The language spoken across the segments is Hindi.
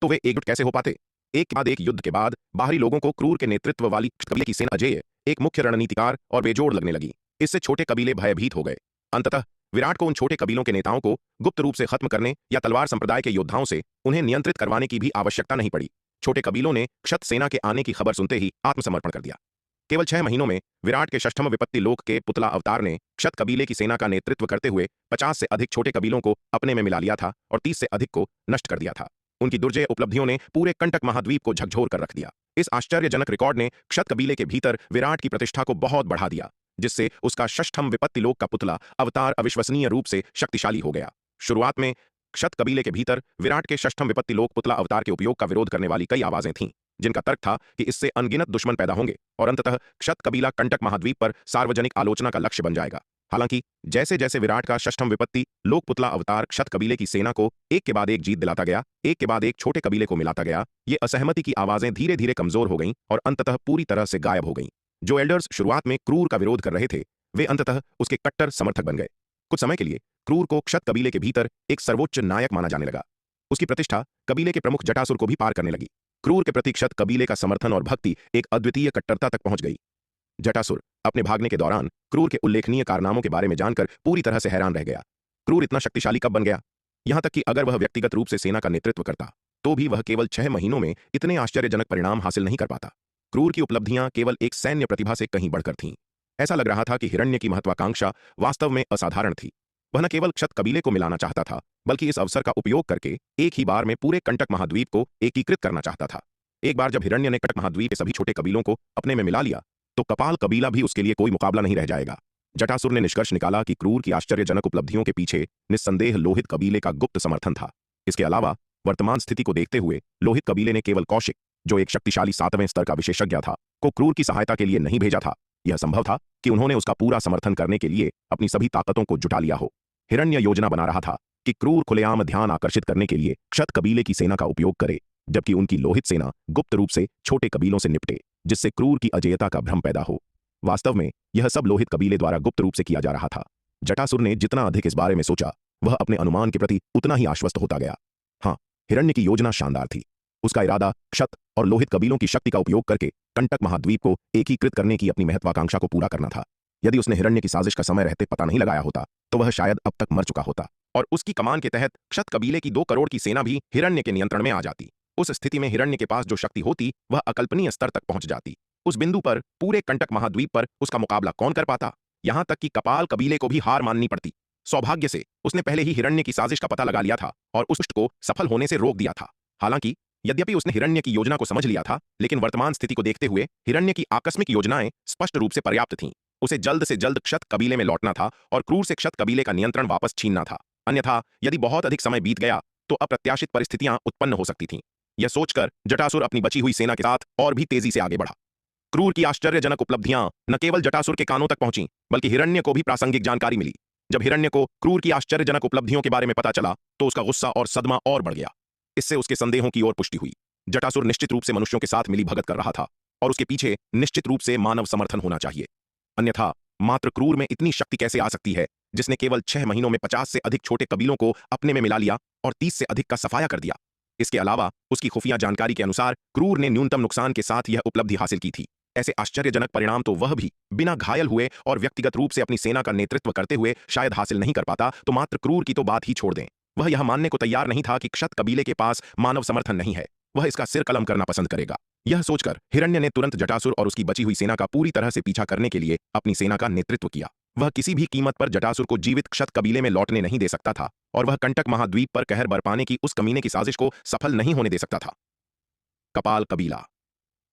तो वे एकजुट कैसे हो पाते? एक के बाद एक युद्ध के बाद बाहरी लोगों को क्रूर के नेतृत्व वाली कबीले की सेना अजेय, एक मुख्य रणनीतिकार और बेजोड़ लगने लगी। इससे छोटे कबीले भयभीत हो गए। अंततः विराट को उन छोटे कबीलों के नेताओं को गुप्त रूप से खत्म करने या तलवार संप्रदाय के योद्धाओं से उन्हें नियंत्रित करवाने की भी आवश्यकता नहीं पड़ी। छोटे कबीलों ने क्षत सेना के आने की खबर सुनते ही आत्मसमर्पण कर दिया। केवल 6 महीनों में विराट के षष्ठम विपत्ति लोक के पुतला अवतार ने क्षत कबीले की सेना का नेतृत्व करते हुए 50 से अधिक छोटे कबीलों को अपने में मिला लिया था और 30 से अधिक को नष्ट कर दिया था। उनकी दुर्जय उपलब्धियों ने पूरे कंटक महाद्वीप को झकझोर कर रख दिया। इस आश्चर्यजनक रिकॉर्ड ने क्षत कबीले के भीतर विराट की प्रतिष्ठा को बहुत बढ़ा दिया, जिससे उसका षष्ठम विपत्ति लोक का पुतला अवतार अविश्वसनीय रूप से शक्तिशाली हो गया। शुरुआत में क्षत कबीले के भीतर विराट के षष्ठम विपत्ति लोक पुतला अवतार के उपयोग का विरोध करने वाली कई आवाजें थीं, जिनका तर्क था कि इससे अनगिनत दुश्मन पैदा होंगे और अंततः क्षत कबीला कंटक महाद्वीप पर सार्वजनिक आलोचना का लक्ष्य बन जाएगा। हालांकि जैसे जैसे विराट का षष्ठम विपत्ति लोक पुतला अवतार क्षत कबीले की सेना को एक के बाद एक जीत दिलाता गया, एक के बाद एक छोटे कबीले को मिलाता गया, ये असहमति की आवाजें धीरे धीरे कमजोर हो गईं और अंततः पूरी तरह से गायब हो गईं। जो एल्डर्स शुरुआत में क्रूर का विरोध कर रहे थे, वे अंततः उसके कट्टर समर्थक बन गए। कुछ समय के लिए क्रूर को क्षत कबीले के भीतर एक सर्वोच्च नायक माना जाने लगा। उसकी प्रतिष्ठा कबीले के प्रमुख जटासुर को भी पार करने लगी। क्रूर के प्रति क्षत कबीले का समर्थन और भक्ति एक अद्वितीय कट्टरता तक पहुंच गई। जटासुर अपने भागने के दौरान क्रूर के उल्लेखनीय कारनामों के बारे में जानकर पूरी तरह से हैरान रह गया। क्रूर इतना शक्तिशाली कब बन गया? यहां तक कि अगर वह व्यक्तिगत रूप से सेना का नेतृत्व करता, तो भी वह केवल 6 महीनों में इतने आश्चर्यजनक परिणाम हासिल नहीं कर पाता। क्रूर की उपलब्धियां केवल एक सैन्य प्रतिभा से कहीं बढ़कर थीं। ऐसा लग रहा था कि हिरण्य की महत्वाकांक्षा वास्तव में असाधारण थी। वह न केवल क्षत कबीले को मिलाना चाहता था, बल्कि इस अवसर का उपयोग करके एक ही बार में पूरे कंटक महाद्वीप को एकीकृत करना चाहता था। एक बार जब हिरण्य ने कंटक महाद्वीप के सभी छोटे कबीलों को अपने में मिला लिया, तो कपाल कबीला भी उसके लिए कोई मुकाबला नहीं रह जाएगा। जटासुर ने निष्कर्ष निकाला कि क्रूर की आश्चर्यजनक उपलब्धियों के पीछे निस्संदेह लोहित कबीले का गुप्त समर्थन था। इसके अलावा वर्तमान स्थिति को देखते हुए लोहित कबीले ने केवल कौशिक, जो एक शक्तिशाली 7वें स्तर का विशेषज्ञ था, को क्रूर की सहायता के लिए नहीं भेजा था। यह संभव था कि उन्होंने उसका पूरा समर्थन करने के लिए अपनी सभी ताकतों को जुटा लिया हो। हिरण्य योजना बना रहा था कि क्रूर खुलेआम ध्यान आकर्षित करने के लिए क्षत कबीले की सेना का उपयोग करे, जबकि उनकी लोहित सेना गुप्त रूप से छोटे कबीलों से निपटे, जिससे क्रूर की अजेयता का भ्रम पैदा हो। वास्तव में यह सब लोहित कबीले द्वारा गुप्त रूप से किया जा रहा था। जटासुर ने जितना अधिक इस बारे में सोचा, वह अपने अनुमान के प्रति उतना ही आश्वस्त होता गया। हाँ, हिरण्य की योजना शानदार थी। उसका इरादा क्षत और लोहित कबीलों की शक्ति का उपयोग करके कंटक महाद्वीप को एकीकृत करने की अपनी महत्वाकांक्षा को पूरा करना था। यदि उसने हिरण्य की साजिश का समय रहते पता नहीं लगाया होता, तो वह शायद अब तक मर चुका होता और उसकी कमान के तहत क्षत कबीले की 2 करोड़ की सेना भी हिरण्य के नियंत्रण में आ जाती। उस स्थिति में हिरण्य के पास जो शक्ति होती, वह अकल्पनीय स्तर तक पहुंच जाती। उस बिंदु पर पूरे कंटक महाद्वीप पर उसका मुकाबला कौन कर पाता? यहां तक कि कपाल कबीले को भी हार माननी पड़ती। सौभाग्य से उसने पहले ही हिरण्य की साजिश का पता लगा लिया था और उस दुष्ट को सफल होने से रोक दिया था। हालांकि यद्यपि उसने हिरण्य की योजना को समझ लिया था, लेकिन वर्तमान स्थिति को देखते हुए हिरण्य की आकस्मिक योजनाएं स्पष्ट रूप से पर्याप्त थीं। उसे जल्द से जल्द क्षत कबीले में लौटना था और क्रूर से क्षत कबीले का नियंत्रण वापस छीनना था। अन्यथा यदि बहुत अधिक समय बीत गया, तो अप्रत्याशित परिस्थितियां उत्पन्न हो सकती थीं। यह सोचकर जटासुर अपनी बची हुई सेना के साथ और भी तेजी से आगे बढ़ा। क्रूर की आश्चर्यजनक उपलब्धियां न केवल जटासुर के कानों तक पहुंची, बल्कि हिरण्य को भी प्रासंगिक जानकारी मिली। जब हिरण्य को क्रूर की आश्चर्यजनक उपलब्धियों के बारे में पता चला, तो उसका गुस्सा और सदमा और बढ़ गया। इससे उसके संदेहों की ओर पुष्टि हुई। जटासुर निश्चित रूप से मनुष्यों के साथ मिली भगत कर रहा था और उसके पीछे निश्चित रूप से मानव समर्थन होना चाहिए। अन्यथा मात्र क्रूर में इतनी शक्ति कैसे आ सकती है, जिसने केवल 6 महीनों में 50 से अधिक छोटे कबीलों को अपने में मिला लिया और 30 से अधिक का सफाया कर दिया। इसके अलावा उसकी खुफिया जानकारी के अनुसार क्रूर ने न्यूनतम नुकसान के साथ यह उपलब्धि हासिल की थी। ऐसे आश्चर्यजनक परिणाम तो वह भी बिना घायल हुए और व्यक्तिगत रूप से अपनी सेना का नेतृत्व करते हुए शायद हासिल नहीं कर पाता, तो मात्र क्रूर की तो बात ही छोड़ दें। वह यह मानने को तैयार नहीं था कि क्षत कबीले के पास मानव समर्थन नहीं है। वह इसका सिर कलम करना पसंद करेगा। यह सोचकर हिरण्य ने तुरंत जटासुर और उसकी बची हुई सेना का पूरी तरह से पीछा करने के लिए अपनी सेना का नेतृत्व किया। वह किसी भी कीमत पर जटासुर को जीवित क्षत कबीले में लौटने नहीं दे सकता था और वह कंटक महाद्वीप पर कहर बरपाने की उस कमीने की साजिश को सफल नहीं होने दे सकता था। कपाल कबीला।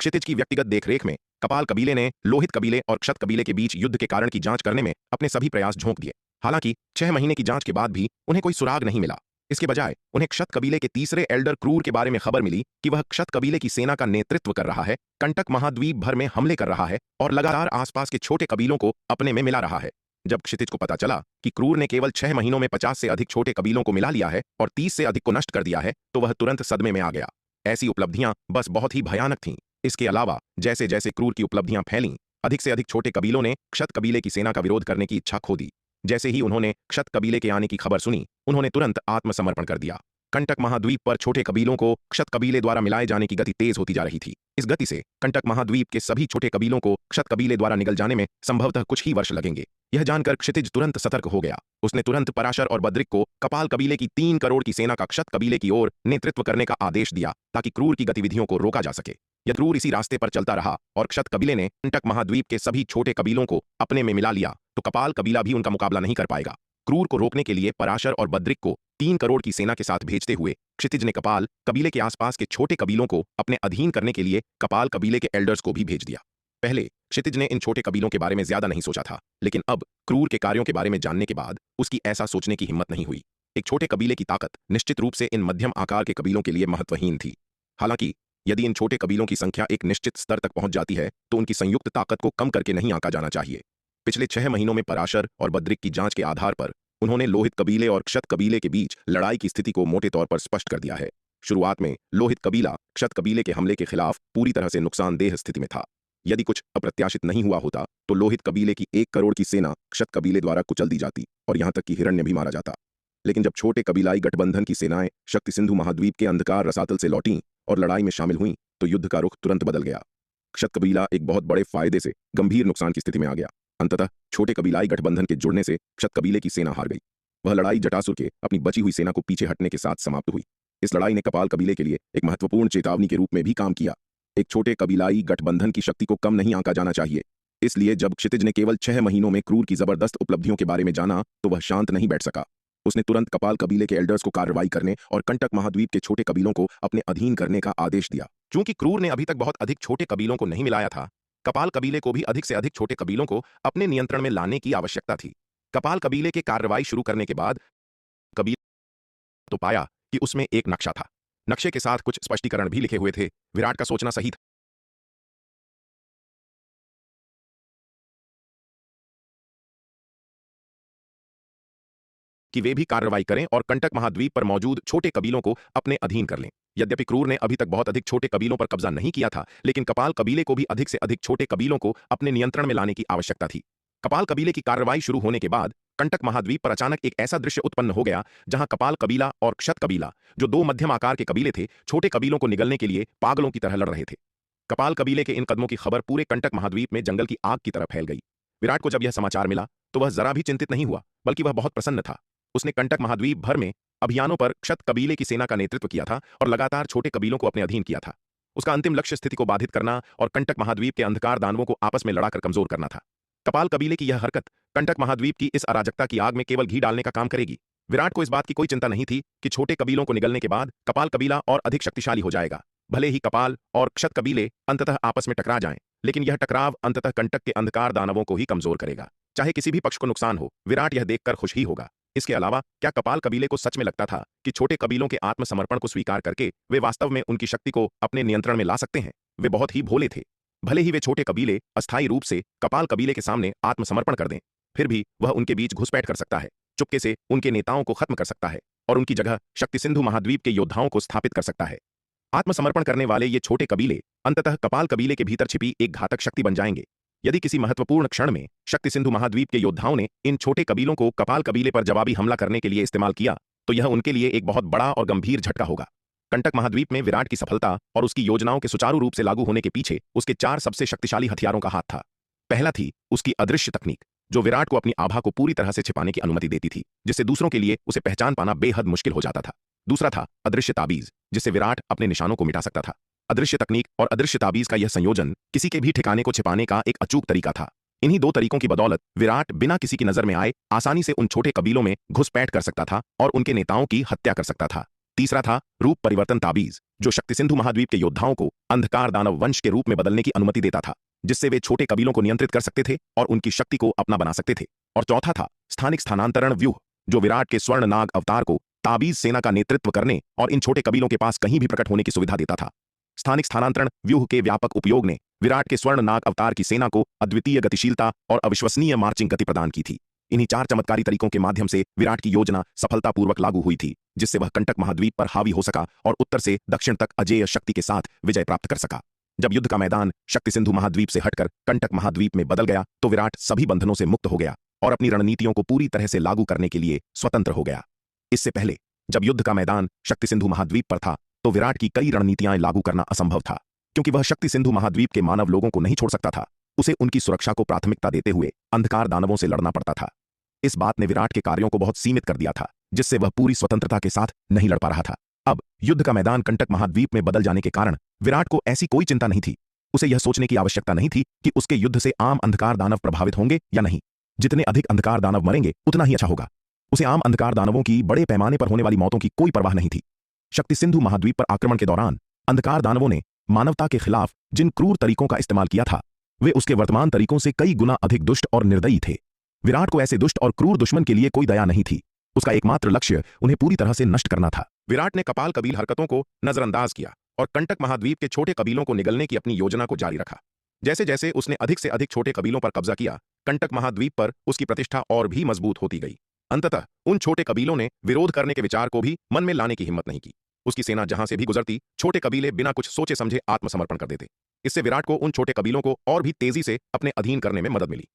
क्षितिज की व्यक्तिगत देखरेख में कपाल कबीले ने लोहित कबीले और क्षत कबीले के बीच युद्ध के कारण की जांच करने में अपने सभी प्रयास झोंक दिए। हालांकि 6 महीने की जांच के बाद भी उन्हें कोई सुराग नहीं मिला। इसके बजाय उन्हें क्षत कबीले के तीसरे एल्डर क्रूर के बारे में खबर मिली कि वह क्षत कबीले की सेना का नेतृत्व कर रहा है, कंटक महाद्वीप भर में हमले कर रहा है और लगातार आसपास के छोटे कबीलों को अपने में मिला रहा है। जब क्षितिज को पता चला कि क्रूर ने केवल 6 महीनों में 50 से अधिक छोटे कबीलों को मिला लिया है और 30 से अधिक को नष्ट कर दिया है, तो वह तुरंत सदमे में आ गया। ऐसी उपलब्धियां बस बहुत ही भयानक थीं। इसके अलावा जैसे जैसे क्रूर की उपलब्धियां फैलीं, अधिक से अधिक छोटे कबीलों ने क्षत कबीले की सेना का विरोध करने की इच्छा खो दी। जैसे ही उन्होंने क्षत कबीले के आने की खबर सुनी, उन्होंने तुरंत आत्मसमर्पण कर दिया। कंटक महाद्वीप पर छोटे कबीलों को क्षत कबीले द्वारा मिलाए जाने की गति तेज होती जा रही थी। इस गति से कंटक महाद्वीप के सभी छोटे कबीलों को क्षत कबीले द्वारा निगल जाने में संभवतः कुछ ही वर्ष लगेंगे। यह जानकर क्षितिज तुरंत सतर्क हो गया। उसने तुरंत पराशर और बद्रिक को कपाल कबीले की 3 करोड़ की सेना का क्षत कबीले की ओर नेतृत्व करने का आदेश दिया ताकि क्रूर की गतिविधियों को रोका जा सके। यह क्रूर इसी रास्ते पर चलता रहा और क्षत कबीले ने कंटक महाद्वीप के सभी छोटे कबीलों को अपने में मिला लिया तो कपाल कबीला भी उनका मुकाबला नहीं कर पाएगा। क्रूर को रोकने के लिए पराशर और बद्रिक को 3 करोड़ की सेना के साथ भेजते हुए क्षितिज ने कपाल कबीले के आसपास के छोटे कबीलों को अपने अधीन करने के लिए कपाल कबीले के एल्डर्स को भी भेज दिया। पहले क्षितिज ने इन छोटे कबीलों के बारे में ज्यादा नहीं सोचा था, लेकिन अब क्रूर के कार्यों के बारे में जानने के बाद उसकी ऐसा सोचने की हिम्मत नहीं हुई। एक छोटे कबीले की ताकत निश्चित रूप से इन मध्यम आकार के कबीलों के लिए महत्वहीन थी। हालांकि यदि इन छोटे कबीलों की संख्या एक निश्चित स्तर तक पहुंच जाती है तो उनकी संयुक्त ताकत को कम करके नहीं आंका जाना चाहिए। पिछले 6 महीनों में पराशर और बद्रिक की जांच के आधार पर उन्होंने लोहित कबीले और क्षत कबीले के बीच लड़ाई की स्थिति को मोटे तौर पर स्पष्ट कर दिया है। शुरुआत में लोहित कबीला क्षत कबीले के हमले के खिलाफ पूरी तरह से नुकसानदेह स्थिति में था। यदि कुछ अप्रत्याशित नहीं हुआ होता तो लोहित कबीले की 1 करोड़ की सेना क्षत कबीले द्वारा कुचल दी जाती और यहां तक कि हिरण्य भी मारा जाता। लेकिन जब छोटे कबीलाई गठबंधन की सेनाएं शक्ति सिंधु महाद्वीप के अंधकार रसातल से लौटीं और लड़ाई में शामिल हुईं तो युद्ध का रुख तुरंत बदल गया। क्षत कबीला एक बहुत बड़े फायदे से गंभीर नुकसान की स्थिति में आ गया। अंततः छोटे कबीलाई गठबंधन के जुड़ने से क्षत कबीले की सेना हार गई। वह लड़ाई जटासुर के अपनी बची हुई सेना को पीछे हटने के साथ समाप्त हुई। इस लड़ाई ने कपाल कबीले के लिए एक महत्वपूर्ण चेतावनी के रूप में भी काम किया। एक छोटे कबीलाई गठबंधन की शक्ति को कम नहीं आंका जाना चाहिए। इसलिए जब क्षितिज ने केवल 6 महीनों में क्रूर की जबरदस्त उपलब्धियों के बारे में जाना तो वह शांत नहीं बैठ सका। उसने तुरंत कपाल कबीले के एल्डर्स को कार्रवाई करने और कंटक महाद्वीप के छोटे कबीलों को अपने अधीन करने का आदेश दिया। चूंकि क्रूर ने अभी तक बहुत अधिक छोटे कबीलों को नहीं मिलाया था, कपाल कबीले को भी अधिक से अधिक छोटे कबीलों को अपने नियंत्रण में लाने की आवश्यकता थी। कपाल कबीले के कार्रवाई शुरू करने के बाद कबीले तो पाया कि उसमें एक नक्शा था। नक्शे के साथ कुछ स्पष्टीकरण भी लिखे हुए थे। विराट का सोचना सही था कि वे भी कार्रवाई करें और कंटक महाद्वीप पर मौजूद छोटे कबीलों को अपने अधीन कर लें। यद्यपि क्रूर ने अभी तक बहुत अधिक छोटे कबीलों पर कब्जा नहीं किया था, लेकिन कपाल कबीले को भी अधिक से अधिक छोटे कबीलों को अपने नियंत्रण में लाने की आवश्यकता थी। कपाल कबीले की कार्रवाई शुरू होने के बाद कंटक महाद्वीप पर अचानक एक ऐसा दृश्य उत्पन्न हो गया जहां कपाल कबीला और क्षत कबीला, जो 2 मध्यम आकार के कबीले थे, छोटे कबीलों को निगलने के लिए पागलों की तरह लड़ रहे थे। कपाल कबीले के इन कदमों की खबर पूरे कंटक महाद्वीप में जंगल की आग की तरह फैल गई। विराट को जब यह समाचार मिला तो वह जरा भी चिंतित नहीं हुआ, बल्कि वह बहुत प्रसन्न था। उसने कंटक महाद्वीप भर में अभियानों पर क्षत कबीले की सेना का नेतृत्व किया था और लगातार छोटे कबीलों को अपने अधीन किया था। उसका अंतिम लक्ष्य स्थिति को बाधित करना और कंटक महाद्वीप के अंधकार दानवों को आपस में लड़ाकर कमजोर करना था। कपाल कबीले की यह हरकत कंटक महाद्वीप की इस अराजकता की आग में केवल घी डालने का काम करेगी। विराट को इस बात की कोई चिंता नहीं थी कि छोटे कबीलों को निगलने के बाद कपाल कबीला और अधिक शक्तिशाली हो जाएगा। भले ही कपाल और क्षत कबीले अंततः आपस में टकरा जाएं, लेकिन यह टकराव अंततः कंटक के अंधकार दानवों को ही कमजोर करेगा। चाहे किसी भी पक्ष को नुकसान हो, विराट यह देखकर खुश ही होगा। इसके अलावा क्या कपाल कबीले को सच में लगता था कि छोटे कबीलों के आत्मसमर्पण को स्वीकार करके वे वास्तव में उनकी शक्ति को अपने नियंत्रण में ला सकते हैं? वे बहुत ही भोले थे। भले ही वे छोटे कबीले अस्थायी रूप से कपाल कबीले के सामने आत्मसमर्पण कर दें, फिर भी वह उनके बीच घुसपैठ कर सकता है, चुपके से उनके नेताओं को खत्म कर सकता है और उनकी जगह शक्ति सिंधु महाद्वीप के योद्धाओं को स्थापित कर सकता है। आत्मसमर्पण करने वाले ये छोटे कबीले अंततः कपाल कबीले के भीतर छिपी एक घातक शक्ति बन जाएंगे। यदि किसी महत्वपूर्ण क्षण में शक्ति सिंधु महाद्वीप के योद्धाओं ने इन छोटे कबीलों को कपाल कबीले पर जवाबी हमला करने के लिए इस्तेमाल किया तो यह उनके लिए एक बहुत बड़ा और गंभीर झटका होगा। कंटक महाद्वीप में विराट की सफलता और उसकी योजनाओं के सुचारू रूप से लागू होने के पीछे उसके 4 सबसे शक्तिशाली हथियारों का हाथ था। पहला थी उसकी अदृश्य तकनीक, जो विराट को अपनी आभा को पूरी तरह से छिपाने की अनुमति देती थी, जिससे दूसरों के लिए उसे पहचान पाना बेहद मुश्किल हो जाता था। दूसरा था अदृश्य ताबीज, जिससे विराट अपने निशानों को मिटा सकता था। अदृश्य तकनीक और अदृश्य ताबीज का यह संयोजन किसी के भी ठिकाने को छिपाने का एक अचूक तरीका था। इन्हीं 2 तरीकों की बदौलत विराट बिना किसी की नजर में आए आसानी से उन छोटे कबीलों में घुसपैठ कर सकता था और उनके नेताओं की हत्या कर सकता था। तीसरा था रूप परिवर्तन ताबीज, जो शक्ति सिंधु महाद्वीप के योद्धाओं को अंधकार दानव वंश के रूप में बदलने की अनुमति देता था, जिससे वे छोटे कबीलों को नियंत्रित कर सकते थे और उनकी शक्ति को अपना बना सकते थे। और चौथा था स्थानिक स्थानांतरण व्यूह, जो विराट के स्वर्ण नाग अवतार को ताबीज सेना का नेतृत्व करने और इन छोटे कबीलों के पास कहीं भी प्रकट होने की सुविधा देता था। स्थानिक स्थानांतरण व्यूह के व्यापक उपयोग ने विराट के स्वर्ण नाग अवतार की सेना को अद्वितीय गतिशीलता और अविश्वसनीय मार्चिंग गति प्रदान की थी। इन्हीं 4 चमत्कारी तरीकों के माध्यम से विराट की योजना सफलतापूर्वक लागू हुई थी, जिससे वह कंटक महाद्वीप पर हावी हो सका और उत्तर से दक्षिण तक अजेय शक्ति के साथ विजय प्राप्त कर सका। जब युद्ध का मैदान शक्ति सिंधु महाद्वीप से हटकर कंटक महाद्वीप में बदल गया तो विराट सभी बंधनों से मुक्त हो गया और अपनी रणनीतियों को पूरी तरह से लागू करने के लिए स्वतंत्र हो गया। इससे पहले जब युद्ध का मैदान शक्ति सिंधु महाद्वीप पर था तो विराट की कई रणनीतियां लागू करना असंभव था, क्योंकि वह शक्ति सिंधु महाद्वीप के मानव लोगों को नहीं छोड़ सकता था। उसे उनकी सुरक्षा को प्राथमिकता देते हुए अंधकार दानवों से लड़ना पड़ता था। इस बात ने विराट के कार्यों को बहुत सीमित कर दिया था, जिससे वह पूरी स्वतंत्रता के साथ नहीं लड़ पा रहा था। अब युद्ध का मैदान कंटक महाद्वीप में बदल जाने के कारण विराट को ऐसी कोई चिंता नहीं थी। उसे यह सोचने की आवश्यकता नहीं थी कि उसके युद्ध से आम अंधकार दानव प्रभावित होंगे या नहीं। जितने अधिक अंधकार दानव मरेंगे उतना ही अच्छा होगा। उसे आम अंधकार दानवों की बड़े पैमाने पर होने वाली मौतों की कोई परवाह नहीं थी। शक्ति सिंधु महाद्वीप पर आक्रमण के दौरान अंधकार दानवों ने मानवता के खिलाफ जिन क्रूर तरीकों का इस्तेमाल किया था, वे उसके वर्तमान तरीकों से कई गुना अधिक दुष्ट और निर्दयी थे। विराट को ऐसे दुष्ट और क्रूर दुश्मन के लिए कोई दया नहीं थी। उसका एकमात्र लक्ष्य उन्हें पूरी तरह से नष्ट करना था। विराट ने कपाल कबील हरकतों को नजरअंदाज किया और कंटक महाद्वीप के छोटे कबीलों को निगलने की अपनी योजना को जारी रखा। जैसे जैसे उसने अधिक से अधिक छोटे कबीलों पर कब्जा किया, कंटक महाद्वीप पर उसकी प्रतिष्ठा और भी मजबूत होती गई। अंततः उन छोटे कबीलों ने विरोध करने के विचार को भी मन में लाने की हिम्मत नहीं की। उसकी सेना जहां से भी गुजरती, छोटे कबीले बिना कुछ सोचे समझे आत्मसमर्पण कर देते। इससे विराट को उन छोटे कबीलों को और भी तेजी से अपने अधीन करने में मदद मिली।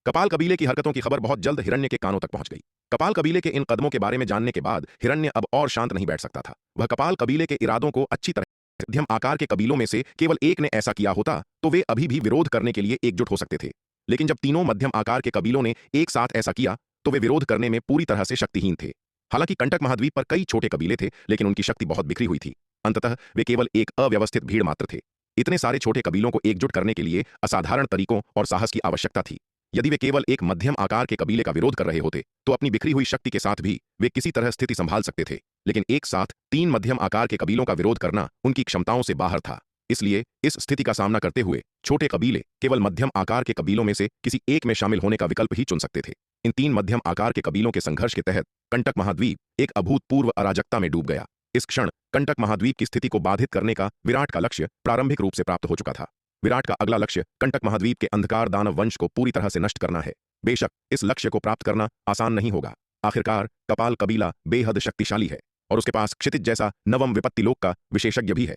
कपाल कबीले की हरकतों की खबर बहुत जल्द हिरण्य के कानों तक पहुंच गई। कपाल कबीले के इन कदमों के बारे में जानने के बाद हिरण्य अब और शांत नहीं बैठ सकता था। वह कपाल कबीले के इरादों को अच्छी तरह मध्यम आकार के कबीलों में से केवल एक ने ऐसा किया होता तो वे अभी भी विरोध करने के लिए एकजुट हो सकते थे। लेकिन जब तीनों मध्यम आकार के कबीलों ने एक साथ ऐसा किया तो वे विरोध करने में पूरी तरह से शक्तिहीन थे। हालांकि कंटक महाद्वीप पर कई छोटे कबीले थे, लेकिन उनकी शक्ति बहुत बिखरी हुई थी। अंततः वे केवल एक अव्यवस्थित भीड़ मात्र थे। इतने सारे छोटे कबीलों को एकजुट करने के लिए असाधारण तरीकों और साहस की आवश्यकता थी। यदि वे केवल एक मध्यम आकार के कबीले का विरोध कर रहे होते तो अपनी बिखरी हुई शक्ति के साथ भी वे किसी तरह स्थिति संभाल सकते थे, लेकिन एक साथ तीन मध्यम आकार के कबीलों का विरोध करना उनकी क्षमताओं से बाहर था। इसलिए इस स्थिति का सामना करते हुए छोटे कबीले केवल मध्यम आकार के कबीलों में से किसी एक में शामिल होने का विकल्प ही चुन सकते थे। इन तीन मध्यम आकार के कबीलों के संघर्ष के तहत कंटक महाद्वीप एक अभूतपूर्व अराजकता में डूब गया। इस क्षण कंटक महाद्वीप की स्थिति को बाधित करने का विराट का लक्ष्य प्रारंभिक रूप से प्राप्त हो चुका था। विराट का अगला लक्ष्य कंटक महाद्वीप के अंधकार दानव वंश को पूरी तरह से नष्ट करना है। बेशक इस लक्ष्य को प्राप्त करना आसान नहीं होगा। आखिरकार कपाल कबीला बेहद शक्तिशाली है और उसके पास क्षितिज जैसा नवम विपत्ति लोक का विशेषज्ञ भी है।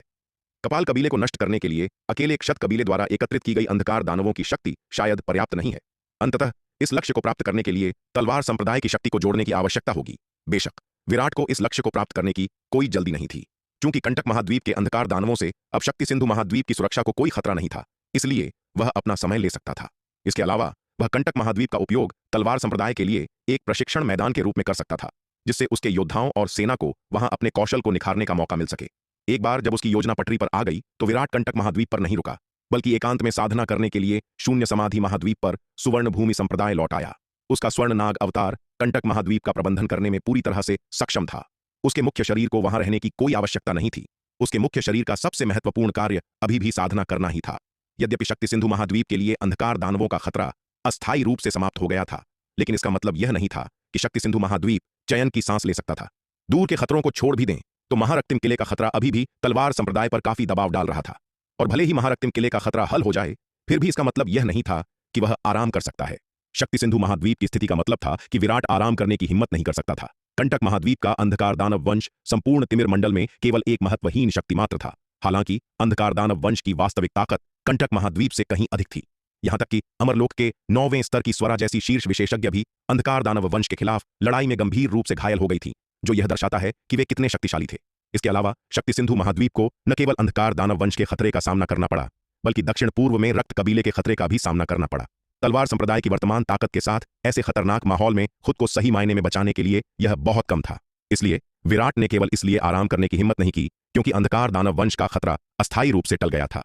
कपाल कबीले को नष्ट करने के लिए अकेले क्षत कबीले द्वारा एकत्रित की गई अंधकार दानवों की शक्ति शायद पर्याप्त नहीं है। अंततः इस लक्ष्य को प्राप्त करने के लिए तलवार संप्रदाय की शक्ति को जोड़ने की आवश्यकता होगी। बेशक विराट को इस लक्ष्य को प्राप्त करने की कोई जल्दी नहीं थी, क्योंकि कंटक महाद्वीप के अंधकार दानवों से अब शक्ति सिंधु महाद्वीप की सुरक्षा को कोई खतरा नहीं था, इसलिए वह अपना समय ले सकता था। इसके अलावा वह कंटक महाद्वीप का उपयोग तलवार संप्रदाय के लिए एक प्रशिक्षण मैदान के रूप में कर सकता था, जिससे उसके योद्धाओं और सेना को वहां अपने कौशल को निखारने का मौका मिल सके। एक बार जब उसकी योजना पटरी पर आ गई तो विराट कंटक महाद्वीप पर नहीं रुका, बल्कि एकांत में साधना करने के लिए शून्य समाधि महाद्वीप पर सुवर्ण भूमि संप्रदाय लौट आया। उसका स्वर्ण नाग अवतार कंटक महाद्वीप का प्रबंधन करने में पूरी तरह से सक्षम था। उसके मुख्य शरीर को वहां रहने की कोई आवश्यकता नहीं थी। उसके मुख्य शरीर का सबसे महत्वपूर्ण कार्य अभी भी साधना करना ही था। यद्यपि शक्ति सिंधु महाद्वीप के लिए अंधकार दानवों का खतरा अस्थायी रूप से समाप्त हो गया था, लेकिन इसका मतलब यह नहीं था कि शक्ति सिंधु महाद्वीप चयन की सांस ले सकता था। दूर के खतरों को छोड़ भी दें तो महारक्तिम किले का खतरा अभी भी तलवार संप्रदाय पर काफी दबाव डाल रहा था, और भले ही महारक्तिम किले का खतरा हल हो जाए, फिर भी इसका मतलब यह नहीं था कि वह आराम कर सकता है। शक्ति सिंधु महाद्वीप की स्थिति का मतलब था कि विराट आराम करने की हिम्मत नहीं कर सकता था। कंटक महाद्वीप का अंधकार दानव वंश संपूर्ण तिमिर मंडल में केवल एक महत्वहीन शक्ति मात्र था। हालांकि अंधकार दानव वंश की वास्तविक ताकत कंटक महाद्वीप से कहीं अधिक थी। यहां तक कि अमरलोक के 9वें स्तर की स्वरा जैसी शीर्ष विशेषज्ञ भी अंधकार दानव वंश के खिलाफ लड़ाई में गंभीर रूप से घायल हो गई थी, जो यह दर्शाता है कि वे कितने शक्तिशाली थे। इसके अलावा शक्ति सिंधु महाद्वीप को न केवल अंधकार दानव वंश के खतरे का सामना करना पड़ा, बल्कि दक्षिण पूर्व में रक्त कबीले के खतरे का भी सामना करना पड़ा। तलवार संप्रदाय की वर्तमान ताकत के साथ ऐसे खतरनाक माहौल में खुद को सही मायने में बचाने के लिए यह बहुत कम था। इसलिए विराट ने केवल इसलिए आराम करने की हिम्मत नहीं की क्योंकि अंधकार दानव वंश का खतरा अस्थायी रूप से टल गया था।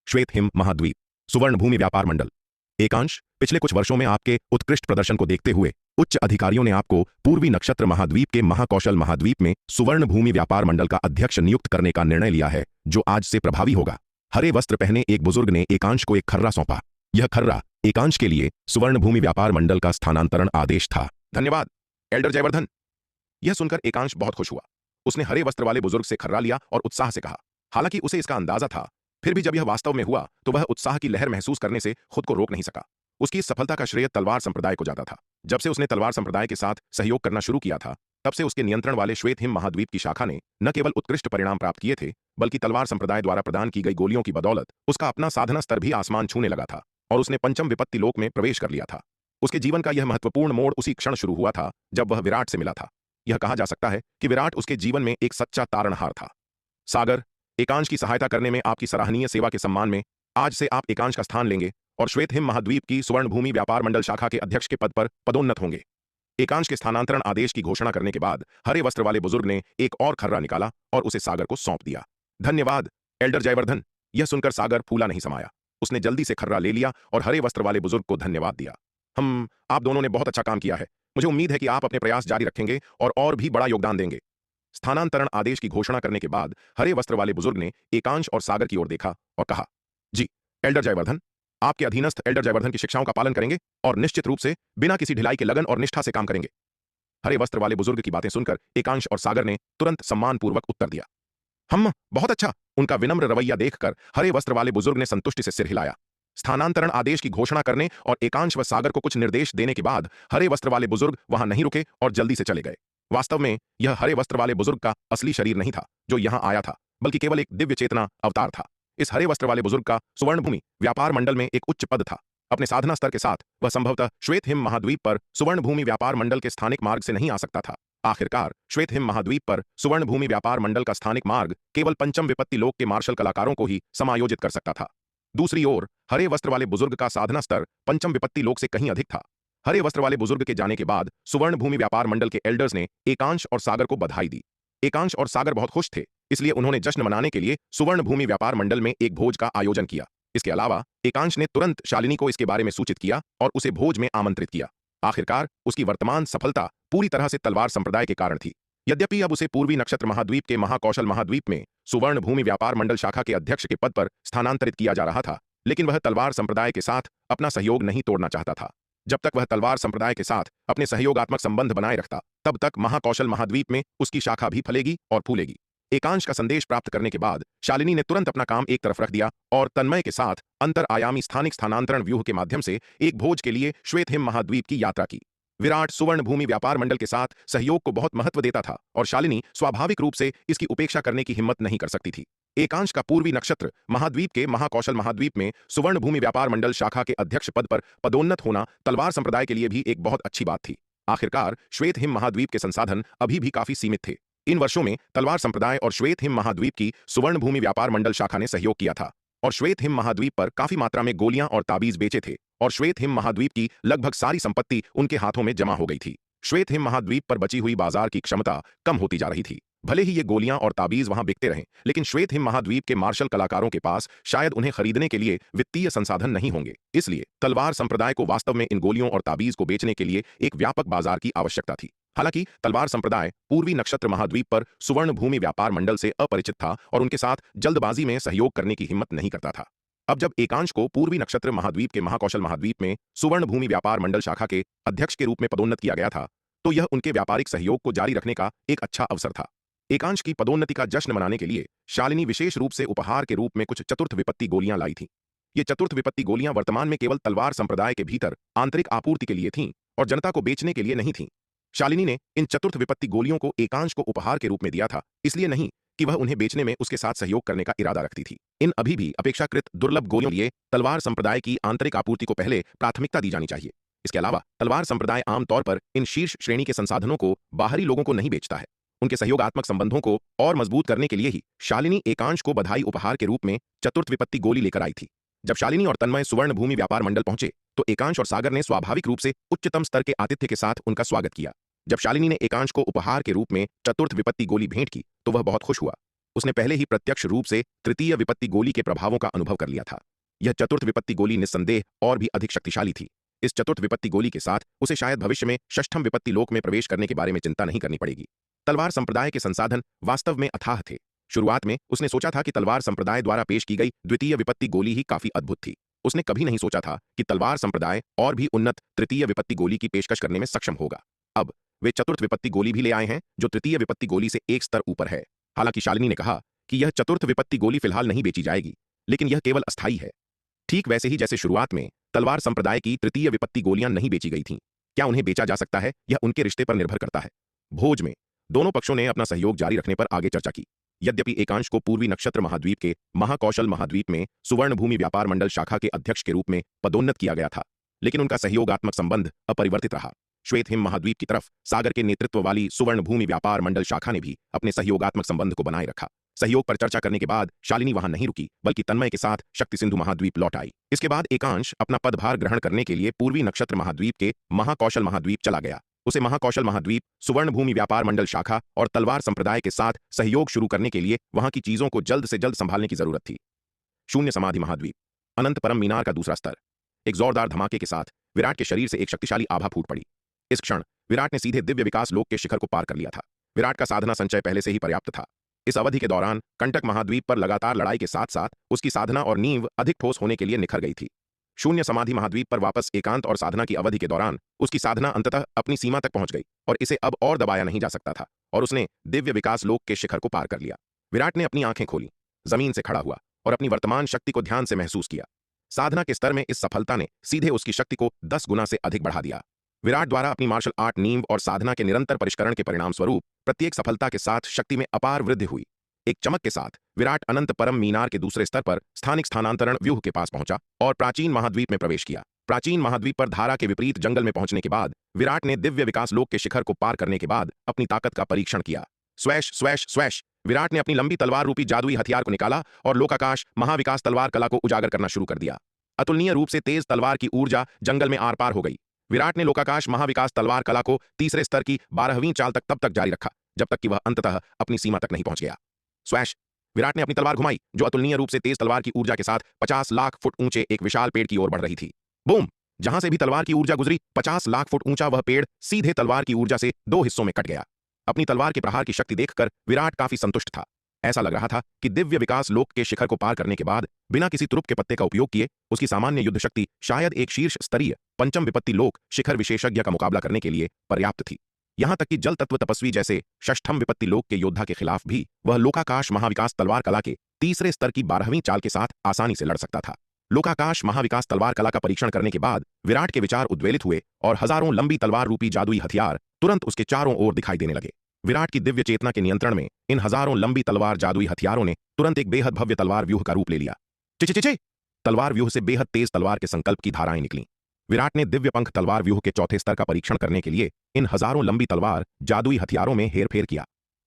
श्वेत हिम महाद्वीप सुवर्ण भूमि व्यापार मंडल एकांश। पिछले कुछ वर्षों में आपके उत्कृष्ट प्रदर्शन को देखते हुए उच्च अधिकारियों ने आपको पूर्वी नक्षत्र महाद्वीप के महाकौशल महाद्वीप में सुवर्ण भूमि व्यापार मंडल का अध्यक्ष नियुक्त करने का निर्णय लिया है, जो आज से प्रभावी होगा। हरे वस्त्र पहने एक बुजुर्ग ने एकांश को एक खर्रा सौंपा। यह खर्रा एकांश के लिए सुवर्ण भूमि व्यापार मंडल का स्थानांतरण आदेश था। धन्यवाद एल्डर जयवर्धन। यह सुनकर एकांश बहुत खुश हुआ। उसने हरे वस्त्र वाले बुजुर्ग से खर्रा लिया और उत्साह से कहा। हालांकि उसे इसका अंदाजा था, फिर भी जब यह वास्तव में हुआ तो वह उत्साह की लहर महसूस करने से खुद को रोक नहीं सका। उसकी इस सफलता का श्रेय तलवार संप्रदाय को जाता था। जब से उसने तलवार संप्रदाय के साथ सहयोग करना शुरू किया था, तब से उसके नियंत्रण वाले श्वेत हिम महाद्वीप की शाखा ने न केवल उत्कृष्ट परिणाम प्राप्त किए थे, बल्कि तलवार संप्रदाय द्वारा प्रदान की गई गोलियों की बदौलत उसका अपना साधना स्तर भी आसमान छूने लगा था और उसने पंचम विपत्ति लोक में प्रवेश कर लिया था। उसके जीवन का यह महत्वपूर्ण मोड़ उसी क्षण शुरू हुआ था जब वह विराट से मिला था। यह कहा जा सकता है कि विराट उसके जीवन में एक सच्चा तारणहार था। सागर, एकांश की सहायता करने में आपकी सराहनीय सेवा के सम्मान में आज से आप एकांश का स्थान लेंगे और श्वेत हिम महाद्वीप की सुवर्ण भूमि व्यापार मंडल शाखा के अध्यक्ष के पद पर पदोन्नत होंगे। एकांश के स्थानांतरण आदेश की घोषणा करने के बाद हरे वस्त्र वाले बुजुर्ग ने एक और खर्रा निकाला और उसे सागर को सौंप दिया। धन्यवाद एल्डर जयवर्धन। यह सुनकर सागर फूला नहीं समाया। उसने जल्दी से खर्रा ले लिया और हरे वस्त्र वाले बुजुर्ग को धन्यवाद दिया। आप दोनों ने बहुत अच्छा काम किया है। मुझे उम्मीद है कि आप अपने प्रयास जारी रखेंगे और भी बड़ा योगदान देंगे। स्थानांतरण आदेश की घोषणा करने के बाद हरे वस्त्र वाले बुजुर्ग ने एकांश और सागर की ओर देखा और कहा, जी एल्डर जयवर्धन, आपके अधीनस्थ एल्डर जयवर्धन की शिक्षाओं का पालन करेंगे और निश्चित रूप से बिना किसी ढिलाई के लगन और निष्ठा से काम करेंगे। हरे वस्त्र वाले बुजुर्ग की बातें सुनकर एकांश और सागर ने तुरंत सम्मानपूर्वक उत्तर दिया। हम बहुत अच्छा। उनका विनम्र रवैया देखकर हरे वस्त्र वाले बुजुर्ग ने संतुष्टि से सिर हिलाया। स्थानांतरण आदेश की घोषणा करने और एकांश व सागर को कुछ निर्देश देने के बाद हरे वस्त्र वाले बुजुर्ग वहां नहीं रुके और जल्दी से चले गए। वास्तव में यह हरे वस्त्र वाले बुजुर्ग का असली शरीर नहीं था जो यहां आया था, बल्कि केवल एक दिव्य चेतना अवतार था। इस हरे वस्त्र वाले बुजुर्ग का सुवर्ण भूमि व्यापार मंडल में एक उच्च पद था। अपने साधना स्तर के साथ वह संभवतः श्वेत हिम महाद्वीप पर सुवर्ण भूमि व्यापार मंडल के स्थानिक मार्ग से नहीं आ सकता था। आखिरकार श्वेत हिम महाद्वीप पर सुवर्ण भूमि व्यापार मंडल का स्थानिक मार्ग केवल पंचम विपत्ति लोक के मार्शल कलाकारों को ही समायोजित कर सकता था। दूसरी ओर हरे वस्त्र वाले बुजुर्ग का साधना स्तर पंचम विपत्ति लोक से कहीं अधिक था। हरे वस्त्र वाले बुजुर्ग के जाने के बाद सुवर्ण भूमि व्यापार मंडल के एल्डर्स ने एकांश और सागर को बधाई दी। एकांश और सागर बहुत खुश थे, इसलिए उन्होंने जश्न मनाने के लिए सुवर्ण भूमि व्यापार मंडल में एक भोज का आयोजन किया। इसके अलावा एकांश ने तुरंत शालिनी को इसके बारे में सूचित किया और उसे भोज में आमंत्रित किया। आखिरकार उसकी वर्तमान सफलता पूरी तरह से तलवार संप्रदाय के कारण थी। यद्यपि अब उसे पूर्वी नक्षत्र महाद्वीप के महाकौशल महाद्वीप में सुवर्ण भूमि व्यापार मंडल शाखा के अध्यक्ष के पद पर स्थानांतरित किया जा रहा था, लेकिन वह तलवार संप्रदाय के साथ अपना सहयोग नहीं तोड़ना चाहता था। जब तक वह तलवार संप्रदाय के साथ अपने सहयोगात्मक संबंध बनाए रखता, तब तक महाकौशल महाद्वीप में उसकी शाखा भी फलेगी और फूलेगी। एकांश का संदेश प्राप्त करने के बाद शालिनी ने तुरंत अपना काम एक तरफ रख दिया और तन्मय के साथ अंतर आयामी स्थानिक स्थानांतरण व्यूह के माध्यम से एक भोज के लिए श्वेत हिम महाद्वीप की यात्रा की। विराट सुवर्ण भूमि व्यापार मंडल के साथ सहयोग को बहुत महत्व देता था और शालिनी स्वाभाविक रूप से इसकी उपेक्षा करने की हिम्मत नहीं कर सकती थी। एकांश का पूर्वी नक्षत्र महाद्वीप के महाकौशल महाद्वीप में सुवर्ण भूमि व्यापार मंडल शाखा के अध्यक्ष पद पर पदोन्नत होना तलवार संप्रदाय के लिए भी एक बहुत अच्छी बात थी। आखिरकार श्वेत हिम महाद्वीप के संसाधन अभी भी काफी सीमित थे। इन वर्षों में तलवार संप्रदाय और श्वेत हिम महाद्वीप की सुवर्ण भूमि व्यापार मंडल शाखा ने सहयोग किया था और श्वेत हिम महाद्वीप पर काफी मात्रा में गोलियां और ताबीज बेचे थे और श्वेत हिम महाद्वीप की लगभग सारी संपत्ति उनके हाथों में जमा हो गई थी। श्वेत हिम महाद्वीप पर बची हुई बाजार की क्षमता कम होती जा रही थी। भले ही ये गोलियां और ताबीज वहां बिकते रहें, लेकिन श्वेत हिम महाद्वीप के मार्शल कलाकारों के पास शायद उन्हें खरीदने के लिए वित्तीय संसाधन नहीं होंगे। इसलिए तलवार संप्रदाय को वास्तव में इन गोलियों और ताबीज को बेचने के लिए एक व्यापक बाजार की आवश्यकता थी। हालांकि तलवार संप्रदाय पूर्वी नक्षत्र महाद्वीप पर सुवर्ण भूमि व्यापार मंडल से अपरिचित था और उनके साथ जल्दबाजी में सहयोग करने की हिम्मत नहीं करता था। अब जब एकांश को पूर्वी नक्षत्र महाद्वीप के महाकौशल महाद्वीप में सुवर्ण भूमि व्यापार मंडल शाखा के अध्यक्ष के रूप में पदोन्नत किया गया था, तो यह उनके व्यापारिक सहयोग को जारी रखने का एक अच्छा अवसर था। एकांश की पदोन्नति का जश्न मनाने के लिए शालिनी विशेष रूप से उपहार के रूप में कुछ चतुर्थ विपत्ति गोलियां लाई थीं। ये चतुर्थ विपत्ति गोलियां वर्तमान में केवल तलवार संप्रदाय के भीतर आंतरिक आपूर्ति के लिए थीं और जनता को बेचने के लिए नहीं थीं। शालिनी ने इन चतुर्थ विपत्ति गोलियों को एकांश को उपहार के रूप में दिया था, इसलिए नहीं कि वह उन्हें बेचने में उसके साथ सहयोग करने का इरादा रखती थी। इन अभी भी अपेक्षाकृत दुर्लभ गोलियों के लिए तलवार संप्रदाय की आंतरिक आपूर्ति को पहले प्राथमिकता दी जानी चाहिए। इसके अलावा तलवार संप्रदाय आमतौर पर इन शीर्ष श्रेणी के संसाधनों को बाहरी लोगों को नहीं बेचता है। उनके सहयोगात्मक संबंधों को और मजबूत करने के लिए ही शालिनी एकांश को बधाई उपहार के रूप में चतुर्थ विपत्ति गोली लेकर आई थी। जब शालिनी और तन्मय सुवर्ण भूमि व्यापार मंडल पहुंचे तो एकांश और सागर ने स्वाभाविक रूप से उच्चतम स्तर के आतिथ्य के साथ उनका स्वागत किया। जब शालिनी ने एकांश को उपहार के रूप में चतुर्थ विपत्ति गोली भेंट की तो वह बहुत खुश हुआ। उसने पहले ही प्रत्यक्ष रूप से तृतीय विपत्ति गोली के प्रभावों का अनुभव कर लिया था। यह चतुर्थ विपत्ति गोली निस्संदेह और भी अधिक शक्तिशाली थी। इस चतुर्थ विपत्ति गोली के साथ उसे शायद भविष्य में षष्ठम विपत्ति लोक में प्रवेश करने के बारे में चिंता नहीं करनी पड़ेगी। तलवार संप्रदाय के संसाधन वास्तव में अथाह थे। शुरुआत में उसने सोचा था कि तलवार संप्रदाय द्वारा पेश की गई द्वितीय विपत्ति गोली ही काफी अद्भुत थी। उसने कभी नहीं सोचा था कि तलवार संप्रदाय और भी उन्नत तृतीय विपत्ति गोली की पेशकश करने में सक्षम होगा। अब वे चतुर्थ विपत्ति गोली भी ले आए हैं जो तृतीय विपत्ति गोली से एक स्तर ऊपर है। हालांकि शालिनी ने कहा कि यह चतुर्थ विपत्ति गोली फिलहाल नहीं बेची जाएगी, लेकिन यह केवल अस्थायी है। ठीक वैसे ही जैसे शुरुआत में तलवार संप्रदाय की तृतीय विपत्ति गोलियां नहीं बेची गई थीं। क्या उन्हें बेचा जा सकता है, यह उनके रिश्ते पर निर्भर करता है। भोज में दोनों पक्षों ने अपना सहयोग जारी रखने पर आगे चर्चा की। यद्यपि एकांश को पूर्वी नक्षत्र महाद्वीप के महाकौशल महाद्वीप में सुवर्ण भूमि व्यापार मंडल शाखा के अध्यक्ष के रूप में पदोन्नत किया गया था, लेकिन उनका सहयोगात्मक संबंध अपरिवर्तित रहा। श्वेत हिम महाद्वीप की तरफ सागर के नेतृत्व वाली सुवर्ण भूमि व्यापार मंडल शाखा ने भी अपने सहयोगात्मक संबंध को बनाए रखा। सहयोग पर चर्चा करने के बाद शालिनी वहां नहीं रुकी, बल्कि तन्मय के साथ शक्ति सिंधु महाद्वीप लौट आई। इसके बाद एकांश अपना पदभार ग्रहण करने के लिए पूर्वी नक्षत्र महाद्वीप के महाकौशल महाद्वीप चला गया। उसे महाकौशल महाद्वीप, सुवर्ण भूमि व्यापार मंडल शाखा और तलवार संप्रदाय के साथ सहयोग शुरू करने के लिए वहां की चीजों को जल्द से जल्द संभालने की जरूरत थी। शून्य समाधि महाद्वीप, अनंत परम मीनार का दूसरा स्तर। एक जोरदार धमाके के साथ विराट के शरीर से एक शक्तिशाली आभा फूट पड़ी। इस क्षण विराट ने सीधे दिव्य विकास लोक के शिखर को पार कर लिया था। विराट का साधना संचय पहले से ही पर्याप्त था। इस अवधि के दौरान कंटक महाद्वीप पर लगातार लड़ाई के साथ साथ उसकी साधना और नींव अधिक ठोस होने के लिए निखर गई थी। शून्य समाधि महाद्वीप पर वापस एकांत और साधना की अवधि के दौरान उसकी साधना अंततः अपनी सीमा तक पहुंच गई और इसे अब और दबाया नहीं जा सकता था और उसने दिव्य विकास लोक के शिखर को पार कर लिया। विराट ने अपनी आंखें खोली, जमीन से खड़ा हुआ और अपनी वर्तमान शक्ति को ध्यान से महसूस किया। साधना के स्तर में इस सफलता ने सीधे उसकी शक्ति को 10 गुना से अधिक बढ़ा दिया। विराट द्वारा अपनी मार्शल आर्ट नींव और साधना के निरंतर परिष्करण के परिणाम स्वरूप प्रत्येक सफलता के साथ शक्ति में अपार वृद्धि हुई। एक चमक के साथ विराट अनंत परम मीनार के दूसरे स्तर पर स्थानिक स्थानांतरण व्यूह के पास पहुंचा और प्राचीन महाद्वीप में प्रवेश किया। प्राचीन महाद्वीप पर धारा के विपरीत जंगल में पहुंचने के बाद विराट ने दिव्य विकास लोक के शिखर को पार करने के बाद अपनी ताकत का परीक्षण किया। स्वैश स्वैश स्वैश, विराट ने अपनी लंबी तलवार रूपी जादुई हथियार को निकाला और लोकाकाश महाविकास तलवार कला को उजागर करना शुरू कर दिया। अतुलनीय रूप से तेज तलवार की ऊर्जा जंगल में आर पार हो गई। विराट ने लोकाकाश महाविकास तलवार कला को तीसरे स्तर की 12वीं चाल तक तब तक जारी रखा जब तक कि वह अंततः अपनी सीमा तक नहीं पहुंच गया। स्वैश, विराट ने अपनी तलवार घुमाई जो अतुलनीय रूप से तेज तलवार की ऊर्जा के साथ 50 लाख फुट ऊंचे एक विशाल पेड़ की ओर बढ़ रही थी। बूम, जहां से भी तलवार की ऊर्जा गुजरी 50 लाख फुट ऊंचा वह पेड़ सीधे तलवार की ऊर्जा से 2 हिस्सों में कट गया। अपनी तलवार के प्रहार की शक्ति देखकर विराट काफी संतुष्ट था। ऐसा लग रहा था कि दिव्य विकास लोक के शिखर को पार करने के बाद बिना किसी तुरुप के पत्ते का उपयोग किए उसकी सामान्य युद्ध शक्ति शायद एक शीर्ष स्तरीय पंचम विपत्ति लोक शिखर विशेषज्ञ का मुकाबला करने के लिए पर्याप्त थी। यहां तक कि जल तत्व तपस्वी जैसे षष्ठम विपत्ति लोक के योद्धा के खिलाफ भी वह लोकाकाश महाविकास तलवार कला के तीसरे स्तर की 12वीं चाल के साथ आसानी से लड़ सकता था। लोकाकाश महाविकास तलवार कला का परीक्षण करने के बाद विराट के विचार उद्वेलित हुए और हजारों लंबी तलवार रूपी जादुई हथियार तुरंत उसके चारों ओर दिखाई देने लगे। विराट की दिव्य चेतना के नियंत्रण में इन हजारों लंबी तलवार जादुई हथियारों ने तुरंत एक बेहद भव्य तलवार व्यूह का रूप ले लिया। चिचिचिचे, तलवार व्यूह से बेहद तेज तलवार के संकल्प की धाराएं निकलीं। विराट ने दिव्य पंख तलवार व्यूह के चौथे स्तर का परीक्षण करने के लिए इन हजारों लंबी तलवार जादुई हथियारों में हेरफेर किया।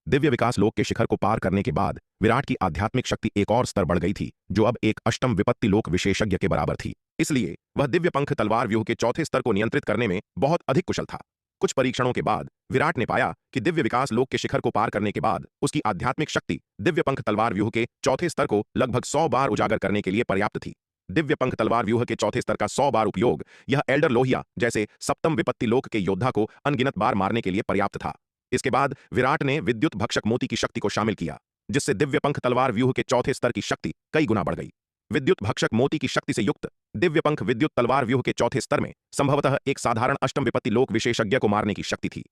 दिव्य विकास लोक के शिखर को पार करने के बाद विराट की आध्यात्मिक शक्ति एक और स्तर बढ़ गई थी जो अब एक अष्टम विपत्ति लोक विशेषज्ञ के बराबर थी। इसलिए वह दिव्य पंख तलवार व्यूह के चौथे स्तर को नियंत्रित करने में बहुत अधिक कुशल था। कुछ परीक्षणों के बाद विराट ने पाया कि दिव्य विकास लोक के शिखर को पार करने के बाद उसकी आध्यात्मिक शक्ति दिव्य पंख तलवार व्यूह के चौथे स्तर को लगभग 100 बार उजागर करने के लिए पर्याप्त थी। दिव्य पंख तलवार व्यूह के चौथे स्तर का 100 बार उपयोग यह एल्डर लोहिया जैसे सप्तम विपत्ति लोक के योद्धा को अनगिनत बार मारने के लिए पर्याप्त था। इसके बाद विराट ने विद्युत भक्षक मोती की शक्ति को शामिल किया जिससे दिव्य पंख तलवार व्यूह के चौथे स्तर की शक्ति कई गुना बढ़ गई। विद्युत भक्षक मोती की शक्ति से युक्त दिव्य पंख विद्युत तलवार व्यूह के चौथे स्तर में संभवतः एक साधारण अष्टम विपत्ति लोक विशेषज्ञ को मारने की शक्ति थी।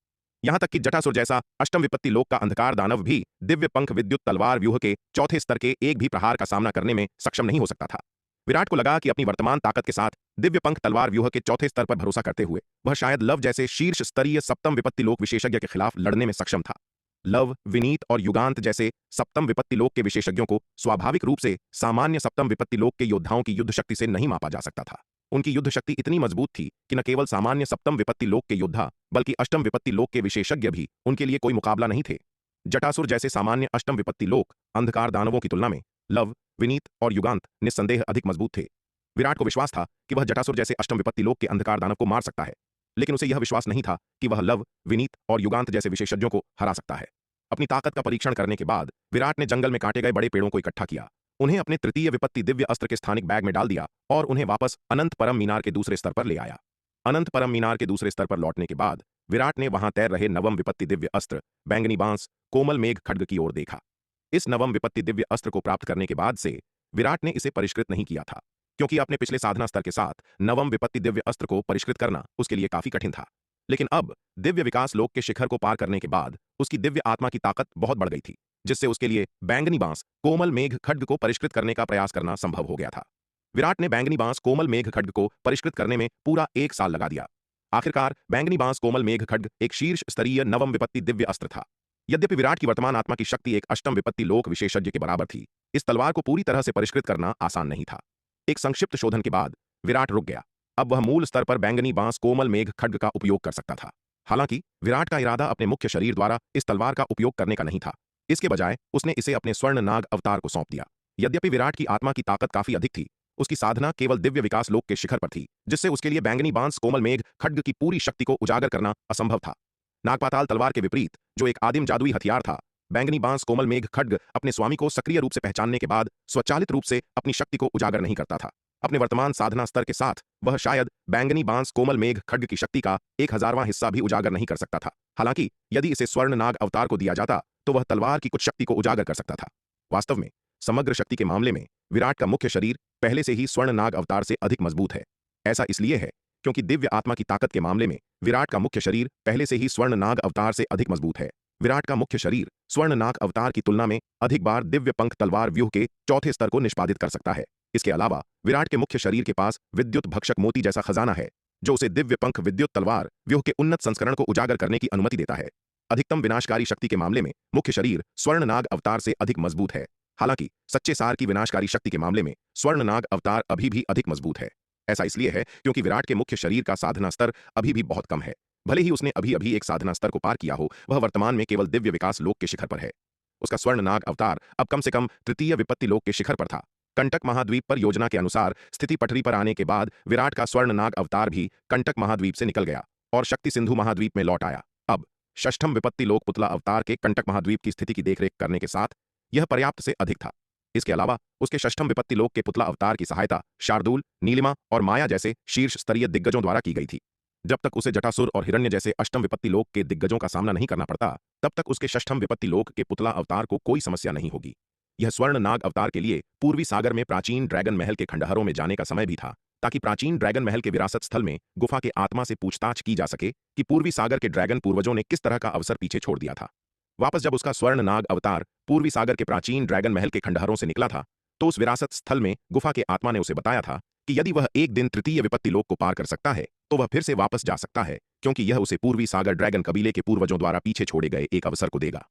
यहां तक कि जटासुर जैसा अष्टम विपत्ति लोक का अंधकार दानव भी दिव्य पंख विद्युत तलवार व्यूह के चौथे स्तर के एक भी प्रहार का सामना करने में सक्षम नहीं हो सकता था। विराट को लगा कि अपनी वर्तमान ताकत के साथ दिव्य पंख तलवार व्यूह के चौथे स्तर पर भरोसा करते हुए वह शायद लव जैसे शीर्ष स्तरीय सप्तम विपत्ति लोक विशेषज्ञ के खिलाफ लड़ने में सक्षम था। लव, विनीत और युगांत जैसे सप्तम विपत्ति लोक के विशेषज्ञों को स्वाभाविक रूप से सामान्य सप्तम विपत्ति लोक के योद्धाओं की युद्ध शक्ति से नहीं मापा जा सकता था। उनकी युद्ध शक्ति इतनी मजबूत थी कि न केवल सामान्य सप्तम विपत्ति लोक के योद्धा बल्कि अष्टम विपत्ति लोक के विशेषज्ञ भी उनके लिए कोई मुकाबला नहीं थे। जटासुर जैसे सामान्य अष्टम विपत्ति लोक अंधकार दानवों की तुलना में लव, विनीत और युगांत निस्संदेह अधिक मजबूत थे। विराट को विश्वास था कि वह जटासुर जैसे अष्टम विपत्ति लोक के अंधकार दानव को मार सकता है, लेकिन उसे यह विश्वास नहीं था कि वह लव, विनीत और युगांत जैसे विशेषज्ञों को हरा सकता है। अपनी ताकत का परीक्षण करने के बाद विराट ने जंगल में काटे गए बड़े पेड़ों को इकट्ठा किया, उन्हें अपने तृतीय विपत्ति दिव्य अस्त्र के स्थानिक बैग में डाल दिया और उन्हें वापस अनंत परम मीनार के दूसरे स्तर पर ले आया। अनंत परम मीनार के दूसरे स्तर पर लौटने के बाद विराट ने वहां तैर रहे नवम विपत्ति दिव्य अस्त्र बैंगनी बांस कोमल मेघ खड्ग की ओर देखा। इस नवम विपत्ति दिव्य अस्त्र को प्राप्त करने के बाद से विराट ने इसे परिष्कृत नहीं किया था, क्योंकि अपने पिछले साधना स्तर के साथ नवम विपत्ति दिव्य अस्त्र को परिष्कृत करना उसके लिए काफी कठिन था। लेकिन अब दिव्य विकास लोक के शिखर को पार करने के बाद उसकी दिव्य आत्मा की ताकत बहुत बढ़ गई थी, जिससे उसके लिए बैंगनी बांस कोमल मेघ खड्ग को परिष्कृत करने का प्रयास करना संभव हो गया था। विराट ने बैंगनी बांस कोमल मेघ खड्ग को परिष्कृत करने में पूरा 1 साल लगा दिया। आखिरकार बैंगनी बांस कोमल मेघ खड्ग एक शीर्ष स्तरीय नवम विपत्ति दिव्य अस्त्र था। यद्यपि विराट की वर्तमान आत्मा की शक्ति एक अष्टम विपत्ति लोक विशेषज्ञ के बराबर थी, इस तलवार को पूरी तरह से परिष्कृत करना आसान नहीं था। एक संक्षिप्त शोधन के बाद विराट रुक गया अब वह मूल स्तर पर बैंगनी बांस कोमल मेघ खड्ग का उपयोग कर सकता था। हालांकि विराट का इरादा अपने मुख्य शरीर द्वारा इस तलवार का उपयोग करने का नहीं था। इसके बजाय उसने इसे अपने स्वर्ण नाग अवतार को सौंप दिया। यद्यपि विराट की आत्मा की ताकत काफी अधिक थी, उसकी साधना केवल दिव्य विकास लोक के शिखर पर थी, जिससे उसके लिए बैंगनी बांस कोमल मेघ खड्ग की पूरी शक्ति को उजागर करना असंभव था। नागपाताल तलवार के विपरीत, जो एक आदिम जादुई हथियार था, बैंगनी बांस कोमल मेघ खड्ग अपने स्वामी को सक्रिय रूप से पहचानने के बाद स्वचालित रूप से अपनी शक्ति को उजागर नहीं करता था। अपने वर्तमान साधना स्तर के साथ वह शायद बैंगनी बांस कोमल मेघ खड्ग की शक्ति का 1000वां हिस्सा भी उजागर नहीं कर सकता था। हालांकि यदि इसे स्वर्ण नाग अवतार को दिया जाता तो वह तलवार की कुछ शक्ति को उजागर कर सकता था। वास्तव में समग्र शक्ति के मामले में विराट का मुख्य शरीर पहले से ही स्वर्ण नाग अवतार से अधिक मजबूत है। ऐसा इसलिए है क्योंकि दिव्य आत्मा की ताकत के मामले में विराट का मुख्य शरीर पहले से ही स्वर्ण नाग अवतार से अधिक मजबूत है। विराट का मुख्य शरीर स्वर्ण नाग अवतार की तुलना में अधिक बार दिव्य पंख तलवार व्यूह के चौथे स्तर को निष्पादित कर सकता है। इसके अलावा विराट के मुख्य शरीर के पास विद्युत भक्षक मोती जैसा खजाना है, जो उसे दिव्य पंख विद्युत तलवार व्यूह के उन्नत संस्करण को उजागर करने की अनुमति देता है। अधिकतम विनाशकारी शक्ति के मामले में मुख्य शरीर स्वर्ण नाग अवतार से अधिक मजबूत है। हालांकि सच्चे सार की विनाशकारी शक्ति के मामले में स्वर्ण नाग अवतार अभी भी अधिक मजबूत है। ऐसा इसलिए है क्योंकि विराट के मुख्य शरीर का साधना स्तर अभी भी बहुत कम है। भले ही उसने अभी अभी एक साधना स्तर को पार किया हो, वह वर्तमान में केवल दिव्य विकास लोक के शिखर पर है। उसका स्वर्ण नाग अवतार अब कम से कम तृतीय विपत्ति लोक के शिखर पर था। कंटक महाद्वीप पर योजना के अनुसार स्थिति पटरी पर आने के बाद विराट का स्वर्ण नाग अवतार भी कंटक महाद्वीप से निकल गया और शक्ति सिंधु महाद्वीप में लौट आया। अब षष्ठम विपत्ति लोक पुतला अवतार के कंटक महाद्वीप की स्थिति की देखरेख करने के साथ यह पर्याप्त से अधिक था। इसके अलावा उसके षष्ठम विपत्ति लोक के पुतला अवतार की सहायता शार्दूल, नीलिमा और माया जैसे शीर्ष स्तरीय दिग्गजों द्वारा की गई थी। जब तक उसे जटासुर और हिरण्य जैसे अष्टम विपत्ति लोक के दिग्गजों का सामना नहीं करना पड़ता, तब तक उसके षष्ठम विपत्ति लोक के पुतला अवतार को कोई समस्या नहीं होगी। यह स्वर्ण नाग अवतार के लिए पूर्वी सागर में प्राचीन ड्रैगन महल के खंडहरों में जाने का समय भी था, ताकि प्राचीन ड्रैगन महल के विरासत स्थल में गुफा के आत्मा से पूछताछ की जा सके कि पूर्वी सागर के ड्रैगन पूर्वजों ने किस तरह का अवसर पीछे छोड़ दिया था। वापस जब उसका स्वर्ण नाग अवतार पूर्वी सागर के प्राचीन ड्रैगन महल के खंडहरों से निकला था, तो उस विरासत स्थल में गुफा के आत्मा ने उसे बताया था कि यदि वह एक दिन तृतीय विपत्ति लोक को पार कर सकता है तो वह फिर से वापस जा सकता है, क्योंकि यह उसे पूर्वी सागर ड्रैगन कबीले के पूर्वजों द्वारा पीछे छोड़े गए एक अवसर को देगा।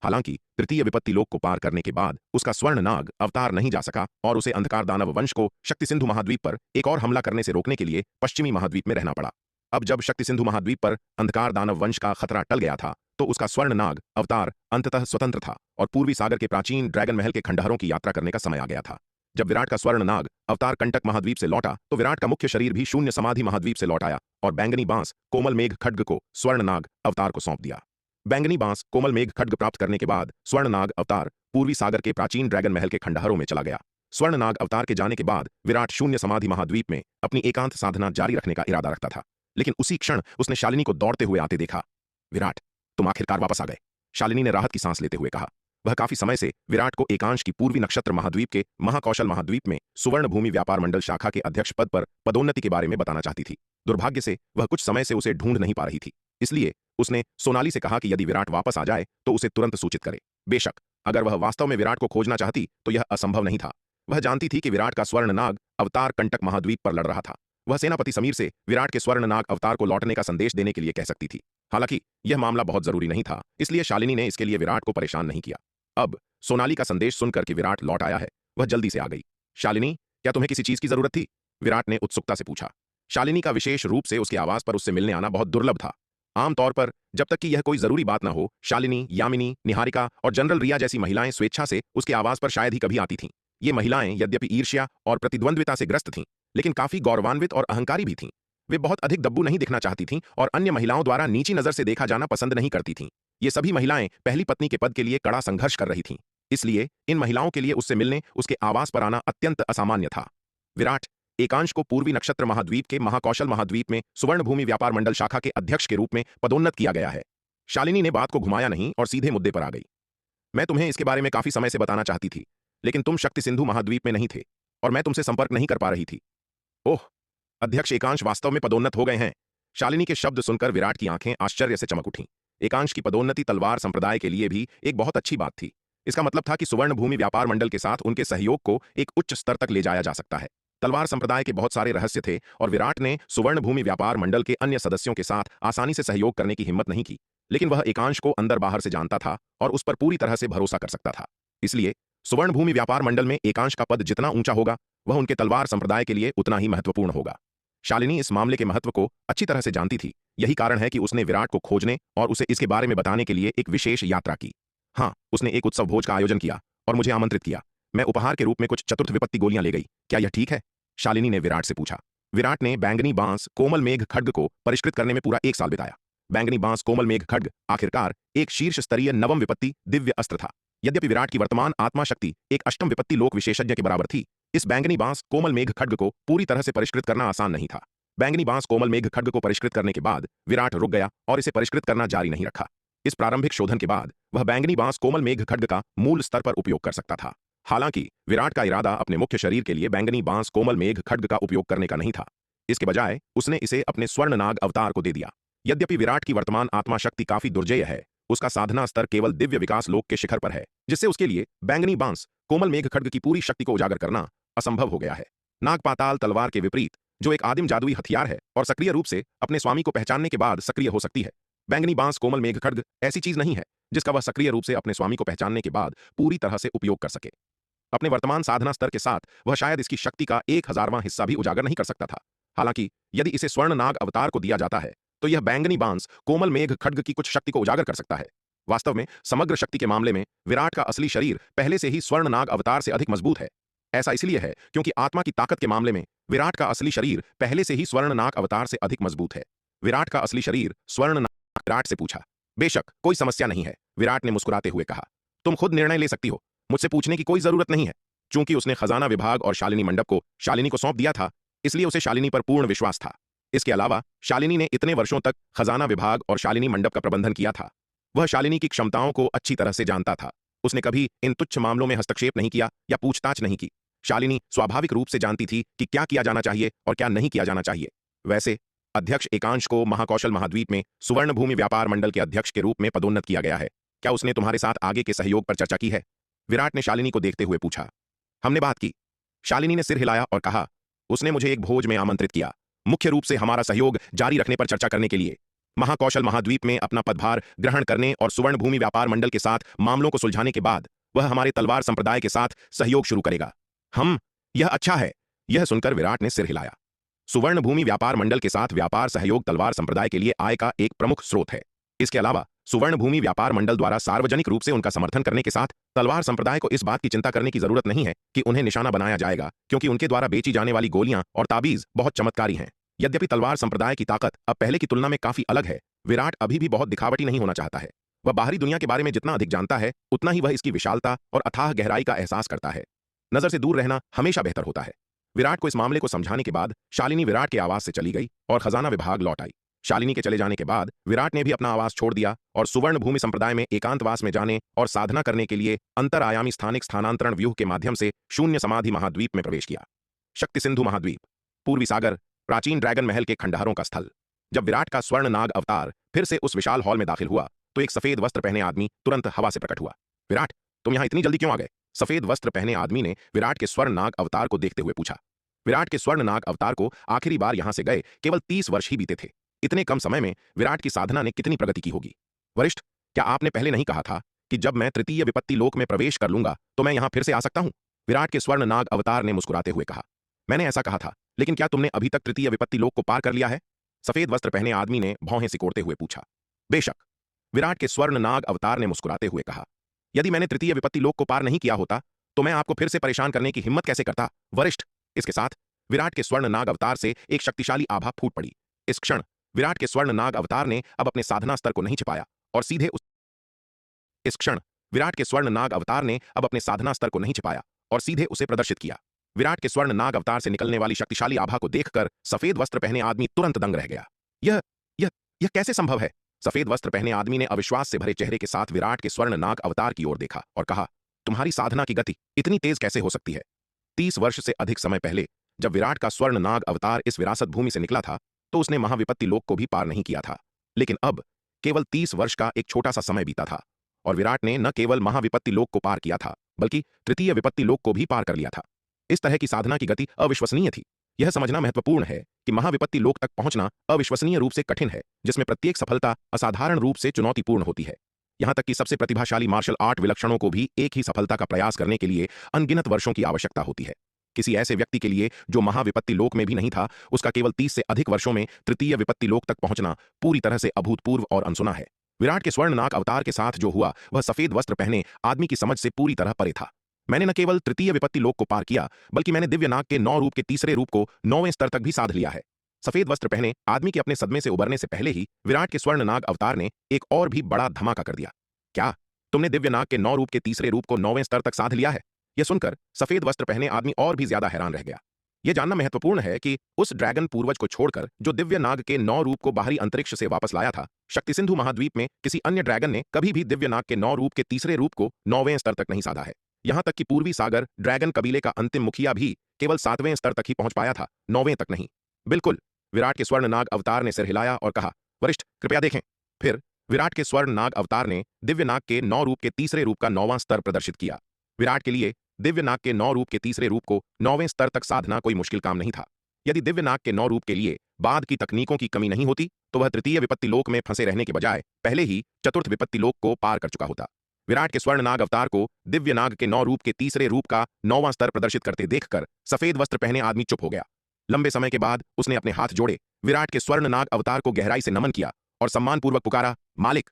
हालांकि तृतीय विपत्ति लोक को पार करने के बाद उसका स्वर्ण नाग अवतार नहीं जा सका और उसे अंधकार दानव वंश को शक्ति सिंधु महाद्वीप पर एक और हमला करने से रोकने के लिए पश्चिमी महाद्वीप में रहना पड़ा। अब जब शक्ति सिंधु महाद्वीप पर अंधकार दानव वंश का खतरा टल गया था, तो उसका स्वर्ण नाग अवतार अंततः स्वतंत्र था और पूर्वी सागर के प्राचीन ड्रैगन महल के खंडहरों की यात्रा करने का समय आ गया था। जब विराट का स्वर्ण नाग अवतार कंटक महाद्वीप से लौटा, तो विराट का मुख्य शरीर भी शून्य समाधि महाद्वीप से लौट आया और बैंगनी बांस कोमल मेघ खड्ग को स्वर्ण नाग अवतार को सौंप दिया। बैंगनी बांस कोमल मेघ खड्ग प्राप्त करने के बाद स्वर्ण नाग अवतार पूर्वी सागर के प्राचीन ड्रैगन महल के खंडहरों में चला गया। स्वर्ण नाग अवतार के जाने के बाद विराट शून्य समाधि महाद्वीप में अपनी एकांत साधना जारी रखने का इरादा रखता था, लेकिन उसी क्षण उसने शालिनी को दौड़ते हुए आते देखा। विराट, तुम आखिरकार वापस आ गए, शालिनी ने राहत की सांस लेते हुए कहा। वह काफी समय से विराट को एकांश की पूर्वी नक्षत्र महाद्वीप के महाकौशल महाद्वीप में सुवर्ण भूमि व्यापार मंडल शाखा के अध्यक्ष पद पर पदोन्नति के बारे में बताना चाहती थी। दुर्भाग्य से वह कुछ समय से उसे ढूंढ नहीं पा रही थी, इसलिए उसने सोनाली से कहा कि यदि विराट वापस आ जाए तो उसे तुरंत सूचित करे। बेशक अगर वह वास्तव में विराट को खोजना चाहती तो यह असंभव नहीं था। वह जानती थी कि विराट का स्वर्ण नाग अवतार कंटक महाद्वीप पर लड़ रहा था। वह सेनापति समीर से विराट के स्वर्ण नाग अवतार को लौटने का संदेश देने के लिए कह सकती थी। हालांकि यह मामला बहुत जरूरी नहीं था, इसलिए शालिनी ने इसके लिए विराट को परेशान नहीं किया। अब सोनाली का संदेश सुनकर कि विराट लौट आया है, वह जल्दी से आ गई। शालिनी, क्या तुम्हें किसी चीज की जरूरत थी? विराट ने उत्सुकता से पूछा। शालिनी का विशेष रूप से उसके आवाज पर उससे मिलने आना बहुत दुर्लभ था। आमतौर पर जब तक कि यह कोई जरूरी बात न हो, शालिनी, यामिनी, निहारिका और जनरल रिया जैसी महिलाएं स्वेच्छा से उसके आवाज पर शायद ही कभी आती थीं। ये महिलाएं यद्यपि ईर्ष्या और प्रतिद्वंद्विता से ग्रस्त थीं, लेकिन काफी गौरवान्वित और अहंकारी भी थीं। वे बहुत अधिक दब्बू नहीं दिखना चाहती थीं और अन्य महिलाओं द्वारा नीची नजर से देखा जाना पसंद नहीं करती थीं। ये सभी महिलाएं पहली पत्नी के पद के लिए कड़ा संघर्ष कर रही थीं, इसलिए इन महिलाओं के लिए उससे मिलने, उसके आवास पर आना अत्यंत असामान्य था। विराट एकांश को पूर्वी नक्षत्र महाद्वीप के महाकौशल महाद्वीप में सुवर्ण भूमि व्यापार मंडल शाखा के अध्यक्ष के रूप में पदोन्नत किया गया है। शालिनी ने बात को घुमाया नहीं और सीधे मुद्दे पर आ गई। मैं तुम्हें इसके बारे में काफी समय से बताना चाहती थी, लेकिन तुम शक्ति सिंधु महाद्वीप में नहीं थे और मैं तुमसे संपर्क नहीं कर पा रही थी। ओह, अध्यक्ष एकांश वास्तव में पदोन्नत हो गए हैं। शालिनी के शब्द सुनकर विराट की आंखें आश्चर्य से चमक उठीं। एकांश की पदोन्नति तलवार संप्रदाय के लिए भी एक बहुत अच्छी बात थी। इसका मतलब था कि सुवर्ण भूमि व्यापार मंडल के साथ उनके सहयोग को एक उच्च स्तर तक ले जाया जा सकता है। तलवार संप्रदाय के बहुत सारे रहस्य थे और विराट ने सुवर्ण भूमि व्यापार मंडल के अन्य सदस्यों के साथ आसानी से सहयोग करने की हिम्मत नहीं की, लेकिन वह एकांश को अंदर बाहर से जानता था और उस पर पूरी तरह से भरोसा कर सकता था। इसलिए सुवर्ण भूमि व्यापार मंडल में एकांश का पद जितना ऊंचा होगा, वह उनके तलवार संप्रदाय के लिए उतना ही महत्वपूर्ण होगा। शालिनी इस मामले के महत्व को अच्छी तरह से जानती थी। यही कारण है कि उसने विराट को खोजने और उसे इसके बारे में बताने के लिए एक विशेष यात्रा की। हाँ, उसने एक उत्सव भोज का आयोजन किया और मुझे आमंत्रित किया। मैं उपहार के रूप में कुछ चतुर्थ विपत्ति गोलियां ले गई। क्या यह ठीक है? शालिनी ने विराट से पूछा। विराट ने बैंगनी बांस कोमल मेघ खड्ग को परिष्कृत करने में पूरा 1 साल बिताया। बैंगनी बांस कोमल मेघ खड्ग आखिरकार एक शीर्ष स्तरीय नवम विपत्ति दिव्य अस्त्र था। यद्यपि विराट की वर्तमान आत्मा शक्ति एक अष्टम विपत्ति लोक विशेषज्ञ के बराबर थी, इस बैंगनी बांस कोमल मेघ खड्ग को पूरी तरह से परिष्कृत करना आसान नहीं था। बैंगनी बांस कोमल मेघ खड्ग को परिष्कृत करने के बाद विराट रुक गया और इसे परिष्कृत करना जारी नहीं रखा। इस प्रारंभिक शोधन के बाद वह बैंगनी बांस कोमल मेघ खड्ग का मूल स्तर पर उपयोग कर सकता था। हालांकि विराट का इरादा अपने मुख्य शरीर के लिए बैंगनी बांस कोमल मेघ खड्ग का उपयोग करने का नहीं था। इसके बजाय उसने इसे अपने स्वर्णनाग अवतार को दे दिया। यद्यपि विराट की वर्तमान आत्मा शक्ति काफी दुर्जेय है, उसका साधना स्तर केवल दिव्य विकास लोक के शिखर पर है, जिससे उसके लिए बैंगनी बांस कोमल मेघ खड्ग की पूरी शक्ति को उजागर करना असंभव हो गया है। नागपाताल तलवार के विपरीत, जो एक आदिम जादुई हथियार है और सक्रिय रूप से अपने स्वामी को पहचानने के बाद सक्रिय हो सकती है, बैंगनी बांस कोमल मेघ खड्ग ऐसी चीज नहीं है जिसका वह सक्रिय रूप से अपने स्वामी को पहचानने के बाद पूरी तरह से उपयोग कर सके। अपने वर्तमान साधना स्तर के साथ वह शायद इसकी शक्ति का 1000वां हिस्सा भी उजागर नहीं कर सकता था। हालांकि यदि इसे स्वर्ण नाग अवतार को दिया जाता है तो यह बैंगनी बांस कोमल मेघ खड्ग की कुछ शक्ति को उजागर कर सकता है। वास्तव में समग्र शक्ति के मामले में विराट का असली शरीर पहले से ही स्वर्ण नाग अवतार से अधिक मजबूत है। ऐसा इसलिए है क्योंकि आत्मा की ताकत के मामले में विराट का असली शरीर पहले से ही स्वर्ण नाग अवतार से अधिक मजबूत है। विराट का असली शरीर स्वर्ण नाग। विराट से पूछा। बेशक, कोई समस्या नहीं है, विराट ने मुस्कुराते हुए कहा। तुम खुद निर्णय ले सकती हो, मुझसे पूछने की कोई जरूरत नहीं है। चूंकि उसने खजाना विभाग और शालिनी मंडप को शालिनी को सौंप दिया था, इसलिए उसे शालिनी पर पूर्ण विश्वास था। इसके अलावा शालिनी ने इतने वर्षों तक खजाना विभाग और शालिनी मंडप का प्रबंधन किया था। वह शालिनी की क्षमताओं को अच्छी तरह से जानता था। उसने कभी इन तुच्छ मामलों में हस्तक्षेप नहीं किया या पूछताछ नहीं की। शालिनी स्वाभाविक रूप से जानती थी कि क्या किया जाना चाहिए और क्या नहीं किया जाना चाहिए। वैसे अध्यक्ष एकांश को महाकौशल महाद्वीप में सुवर्ण भूमि व्यापार मंडल के अध्यक्ष के रूप में पदोन्नत किया गया है। क्या उसने तुम्हारे साथ आगे के सहयोग पर चर्चा की है? विराट ने शालिनी को देखते हुए पूछा। हमने बात की, शालिनी ने सिर हिलाया और कहा। उसने मुझे एक भोज में आमंत्रित किया, मुख्य रूप से हमारा सहयोग जारी रखने पर चर्चा करने के लिए। महाकौशल महाद्वीप में अपना पदभार ग्रहण करने और सुवर्ण भूमि व्यापार मंडल के साथ मामलों को सुलझाने के बाद वह हमारे तलवार संप्रदाय के साथ सहयोग शुरू करेगा। यह अच्छा है। यह सुनकर विराट ने सिर हिलाया। सुवर्ण भूमि व्यापार मंडल के साथ व्यापार सहयोग तलवार संप्रदाय के लिए आय का एक प्रमुख स्रोत है। इसके अलावा सुवर्ण भूमि व्यापार मंडल द्वारा सार्वजनिक रूप से उनका समर्थन करने के साथ तलवार संप्रदाय को इस बात की चिंता करने की जरूरत नहीं है कि उन्हें निशाना बनाया जाएगा, क्योंकि उनके द्वारा बेची जाने वाली गोलियां और ताबीज बहुत चमत्कारी हैं। यद्यपि तलवार संप्रदाय की ताकत अब पहले की तुलना में काफी अलग है, विराट अभी भी बहुत दिखावटी नहीं होना चाहता है। वह बाहरी दुनिया के बारे में जितना अधिक जानता है, उतना ही वह इसकी विशालता और अथाह गहराई का एहसास करता है। नजर से दूर रहना हमेशा बेहतर होता है। विराट को इस मामले को समझाने के बाद शालिनी विराट के आवास से चली गई और खजाना विभाग लौट आई। शालिनी के चले जाने के बाद विराट ने भी अपना आवास छोड़ दिया और सुवर्ण भूमि संप्रदाय में एकांतवास में जाने और साधना करने के लिए अंतर आयामी स्थानिक स्थानांतरण व्यूह के माध्यम से शून्य समाधि महाद्वीप में प्रवेश किया। शक्ति सिंधु महाद्वीप, पूर्वी सागर, प्राचीन ड्रैगन महल के खंडहरों का स्थल। जब विराट का स्वर्ण नाग अवतार फिर से उस विशाल हॉल में दाखिल हुआ तो एक सफेद वस्त्र पहने आदमी तुरंत हवा से प्रकट हुआ। विराट, तुम यहां इतनी जल्दी क्यों आ गए? सफेद वस्त्र पहने आदमी ने विराट के स्वर्ण नाग अवतार को देखते हुए पूछा। विराट के स्वर्ण नाग अवतार को आखिरी बार यहां से गए केवल 30 वर्ष ही बीते थे। इतने कम समय में विराट की साधना ने कितनी प्रगति की होगी? वरिष्ठ, क्या आपने पहले नहीं कहा था कि जब मैं तृतीय विपत्ति लोक में प्रवेश कर लूंगा तो मैं यहां फिर से आ सकता हूं? विराट के स्वर्ण नाग अवतार ने मुस्कुराते हुए कहा। मैंने ऐसा कहा था, लेकिन क्या तुमने अभी तक तृतीय विपत्ति लोक को पार कर लिया है? सफेद वस्त्र पहने आदमी ने भौहें सिकोड़ते हुए पूछा। बेशक, विराट के स्वर्ण नाग अवतार ने मुस्कुराते हुए कहा। यदि मैंने तृतीय विपत्ति लोक को पार नहीं किया होता तो मैं आपको फिर से परेशान करने की हिम्मत कैसे करता, वरिष्ठ? इसके साथ विराट के स्वर्ण नाग अवतार से एक शक्तिशाली आभा फूट पड़ी। इस क्षण विराट के स्वर्ण नाग अवतार ने अब अपने साधना स्तर को नहीं छिपाया और सीधे उस इस क्षण विराट के स्वर्ण नाग अवतार ने अब अपने साधना स्तर को नहीं छिपाया और सीधे उसे प्रदर्शित किया। विराट के स्वर्ण नाग अवतार से निकलने वाली शक्तिशाली आभा को देखकर सफेद वस्त्र पहने आदमी तुरंत दंग रह गया। यह यह यह कैसे संभव है? सफेद वस्त्र पहने आदमी ने अविश्वास से भरे चेहरे के साथ विराट के स्वर्ण नाग अवतार की ओर देखा और कहा, तुम्हारी साधना की गति इतनी तेज कैसे हो सकती है? 30 वर्ष से अधिक समय पहले जब विराट का स्वर्ण नाग अवतार इस विरासत भूमि से निकला था तो उसने महाविपत्ति लोक को भी पार नहीं किया था, लेकिन अब केवल 30 वर्ष का एक छोटा सा समय बीता था और विराट ने न केवल महाविपत्ति लोक को पार किया था बल्कि तृतीय विपत्ति लोक को भी पार कर लिया था। इस तरह की साधना की गति अविश्वसनीय थी। यह समझना महत्वपूर्ण है कि महाविपत्ति लोक तक पहुंचना अविश्वसनीय रूप से कठिन है, जिसमें प्रत्येक सफलता असाधारण रूप से चुनौतीपूर्ण होती है। यहां तक कि सबसे प्रतिभाशाली मार्शल आर्ट विलक्षणों को भी एक ही सफलता का प्रयास करने के लिए अनगिनत वर्षों की आवश्यकता होती है। किसी ऐसे व्यक्ति के लिए जो महाविपत्ति लोक में भी नहीं था, उसका केवल 30 से अधिक वर्षों में तृतीय विपत्ति लोक तक पहुंचना पूरी तरह से अभूतपूर्व और अनसुना है। विराट के स्वर्णनाग अवतार के साथ जो हुआ वह सफेद वस्त्र पहने आदमी की समझ से पूरी तरह परे था। मैंने न केवल तृतीय विपत्ति लोक को पार किया, बल्कि मैंने दिव्य नाग के 9 रूप के तीसरे रूप को 9वें स्तर तक भी साध लिया है। सफेद वस्त्र पहने आदमी के अपने सदमे से उबरने से पहले ही विराट के स्वर्णनाग अवतार ने एक और भी बड़ा धमाका कर दिया। क्या तुमने दिव्य नाग के 9 रूप के तीसरे रूप को 9वें स्तर तक साध लिया है? यह सुनकर सफेद वस्त्र पहने आदमी और भी ज्यादा हैरान रह गया। यह जानना महत्वपूर्ण है कि उस ड्रैगन पूर्वज को छोड़कर जो दिव्य नाग के 9 रूप को बाहरी अंतरिक्ष से वापस लाया था, शक्ति सिंधु महाद्वीप में किसी अन्य ड्रैगन ने कभी भी दिव्य नाग के 9 रूप के तीसरे रूप को 9वें स्तर तक नहीं साधा है। यहां तक कि पूर्वी सागर ड्रैगन कबीले का अंतिम मुखिया भी केवल 7वें स्तर तक ही पहुंच पाया था, 9वें तक नहीं। बिल्कुल। विराट के स्वर्ण नाग अवतार ने सिर हिलाया और कहा, वरिष्ठ कृपया देखें। फिर विराट के स्वर्ण नाग अवतार ने दिव्य नाग के 9 रूप के तीसरे रूप का 9वां स्तर प्रदर्शित किया। विराट के लिए दिव्य नाग के 9 रूप के तीसरे रूप को 9वें स्तर तक साधना कोई मुश्किल काम नहीं था। यदि दिव्य नाग के 9 रूप के लिए बाद की तकनीकों की कमी नहीं होती, तो वह तृतीय विपत्ति लोक में फंसे रहने के बजाय पहले ही चतुर्थ विपत्ति लोक को पार कर चुका होता। विराट के स्वर्ण नाग अवतार को दिव्य नाग के 9 रूप के तीसरे रूप का 9वां स्तर प्रदर्शित करते देखकर सफेद वस्त्र पहने आदमी चुप हो गया। लंबे समय के बाद उसने अपने हाथ जोड़े, विराट के स्वर्ण नाग अवतार को गहराई से नमन किया और सम्मानपूर्वक पुकारा, मालिक।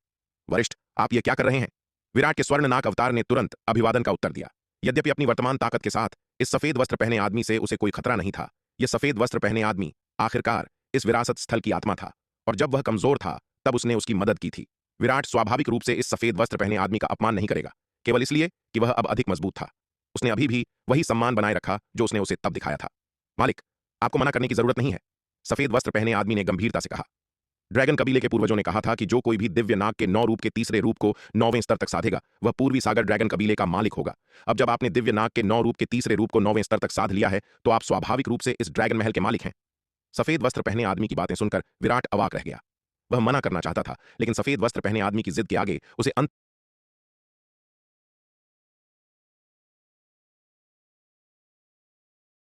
वरिष्ठ, आप ये क्या कर रहे हैं? विराट के स्वर्ण नाग अवतार ने तुरंत अभिवादन का उत्तर दिया। यद्यपि अपनी वर्तमान ताकत के साथ इस सफेद वस्त्र पहने आदमी से उसे कोई खतरा नहीं था, यह सफेद वस्त्र पहने आदमी आखिरकार इस विरासत स्थल की आत्मा था, और जब वह कमजोर था तब उसने उसकी मदद की थी। विराट स्वाभाविक रूप से इस सफेद वस्त्र पहने आदमी का अपमान नहीं करेगा, केवल इसलिए कि वह अब अधिक मजबूत था। उसने अभी भी वही सम्मान बनाए रखा जो उसने उसे तब दिखाया था। मालिक, आपको मना करने की जरूरत नहीं है, सफेद वस्त्र पहने आदमी ने गंभीरता से कहा। ड्रैगन कबीले के पूर्वजों ने कहा था कि जो कोई भी दिव्य नाग के 9 रूप के तीसरे रूप को 9वें स्तर तक साधेगा, वह पूर्वी सागर ड्रैगन कबीले का मालिक होगा। अब जब आपने दिव्य नाग के 9 रूप के तीसरे रूप को 9वें स्तर तक साध लिया है, तो आप स्वाभाविक रूप से इस ड्रैगन महल के मालिक हैं। सफेद वस्त्र पहने आदमी की बातें सुनकर विराट अवाक रह गया। वह मना करना चाहता था, लेकिन सफेद वस्त्र पहने आदमी की जिद के आगे उसे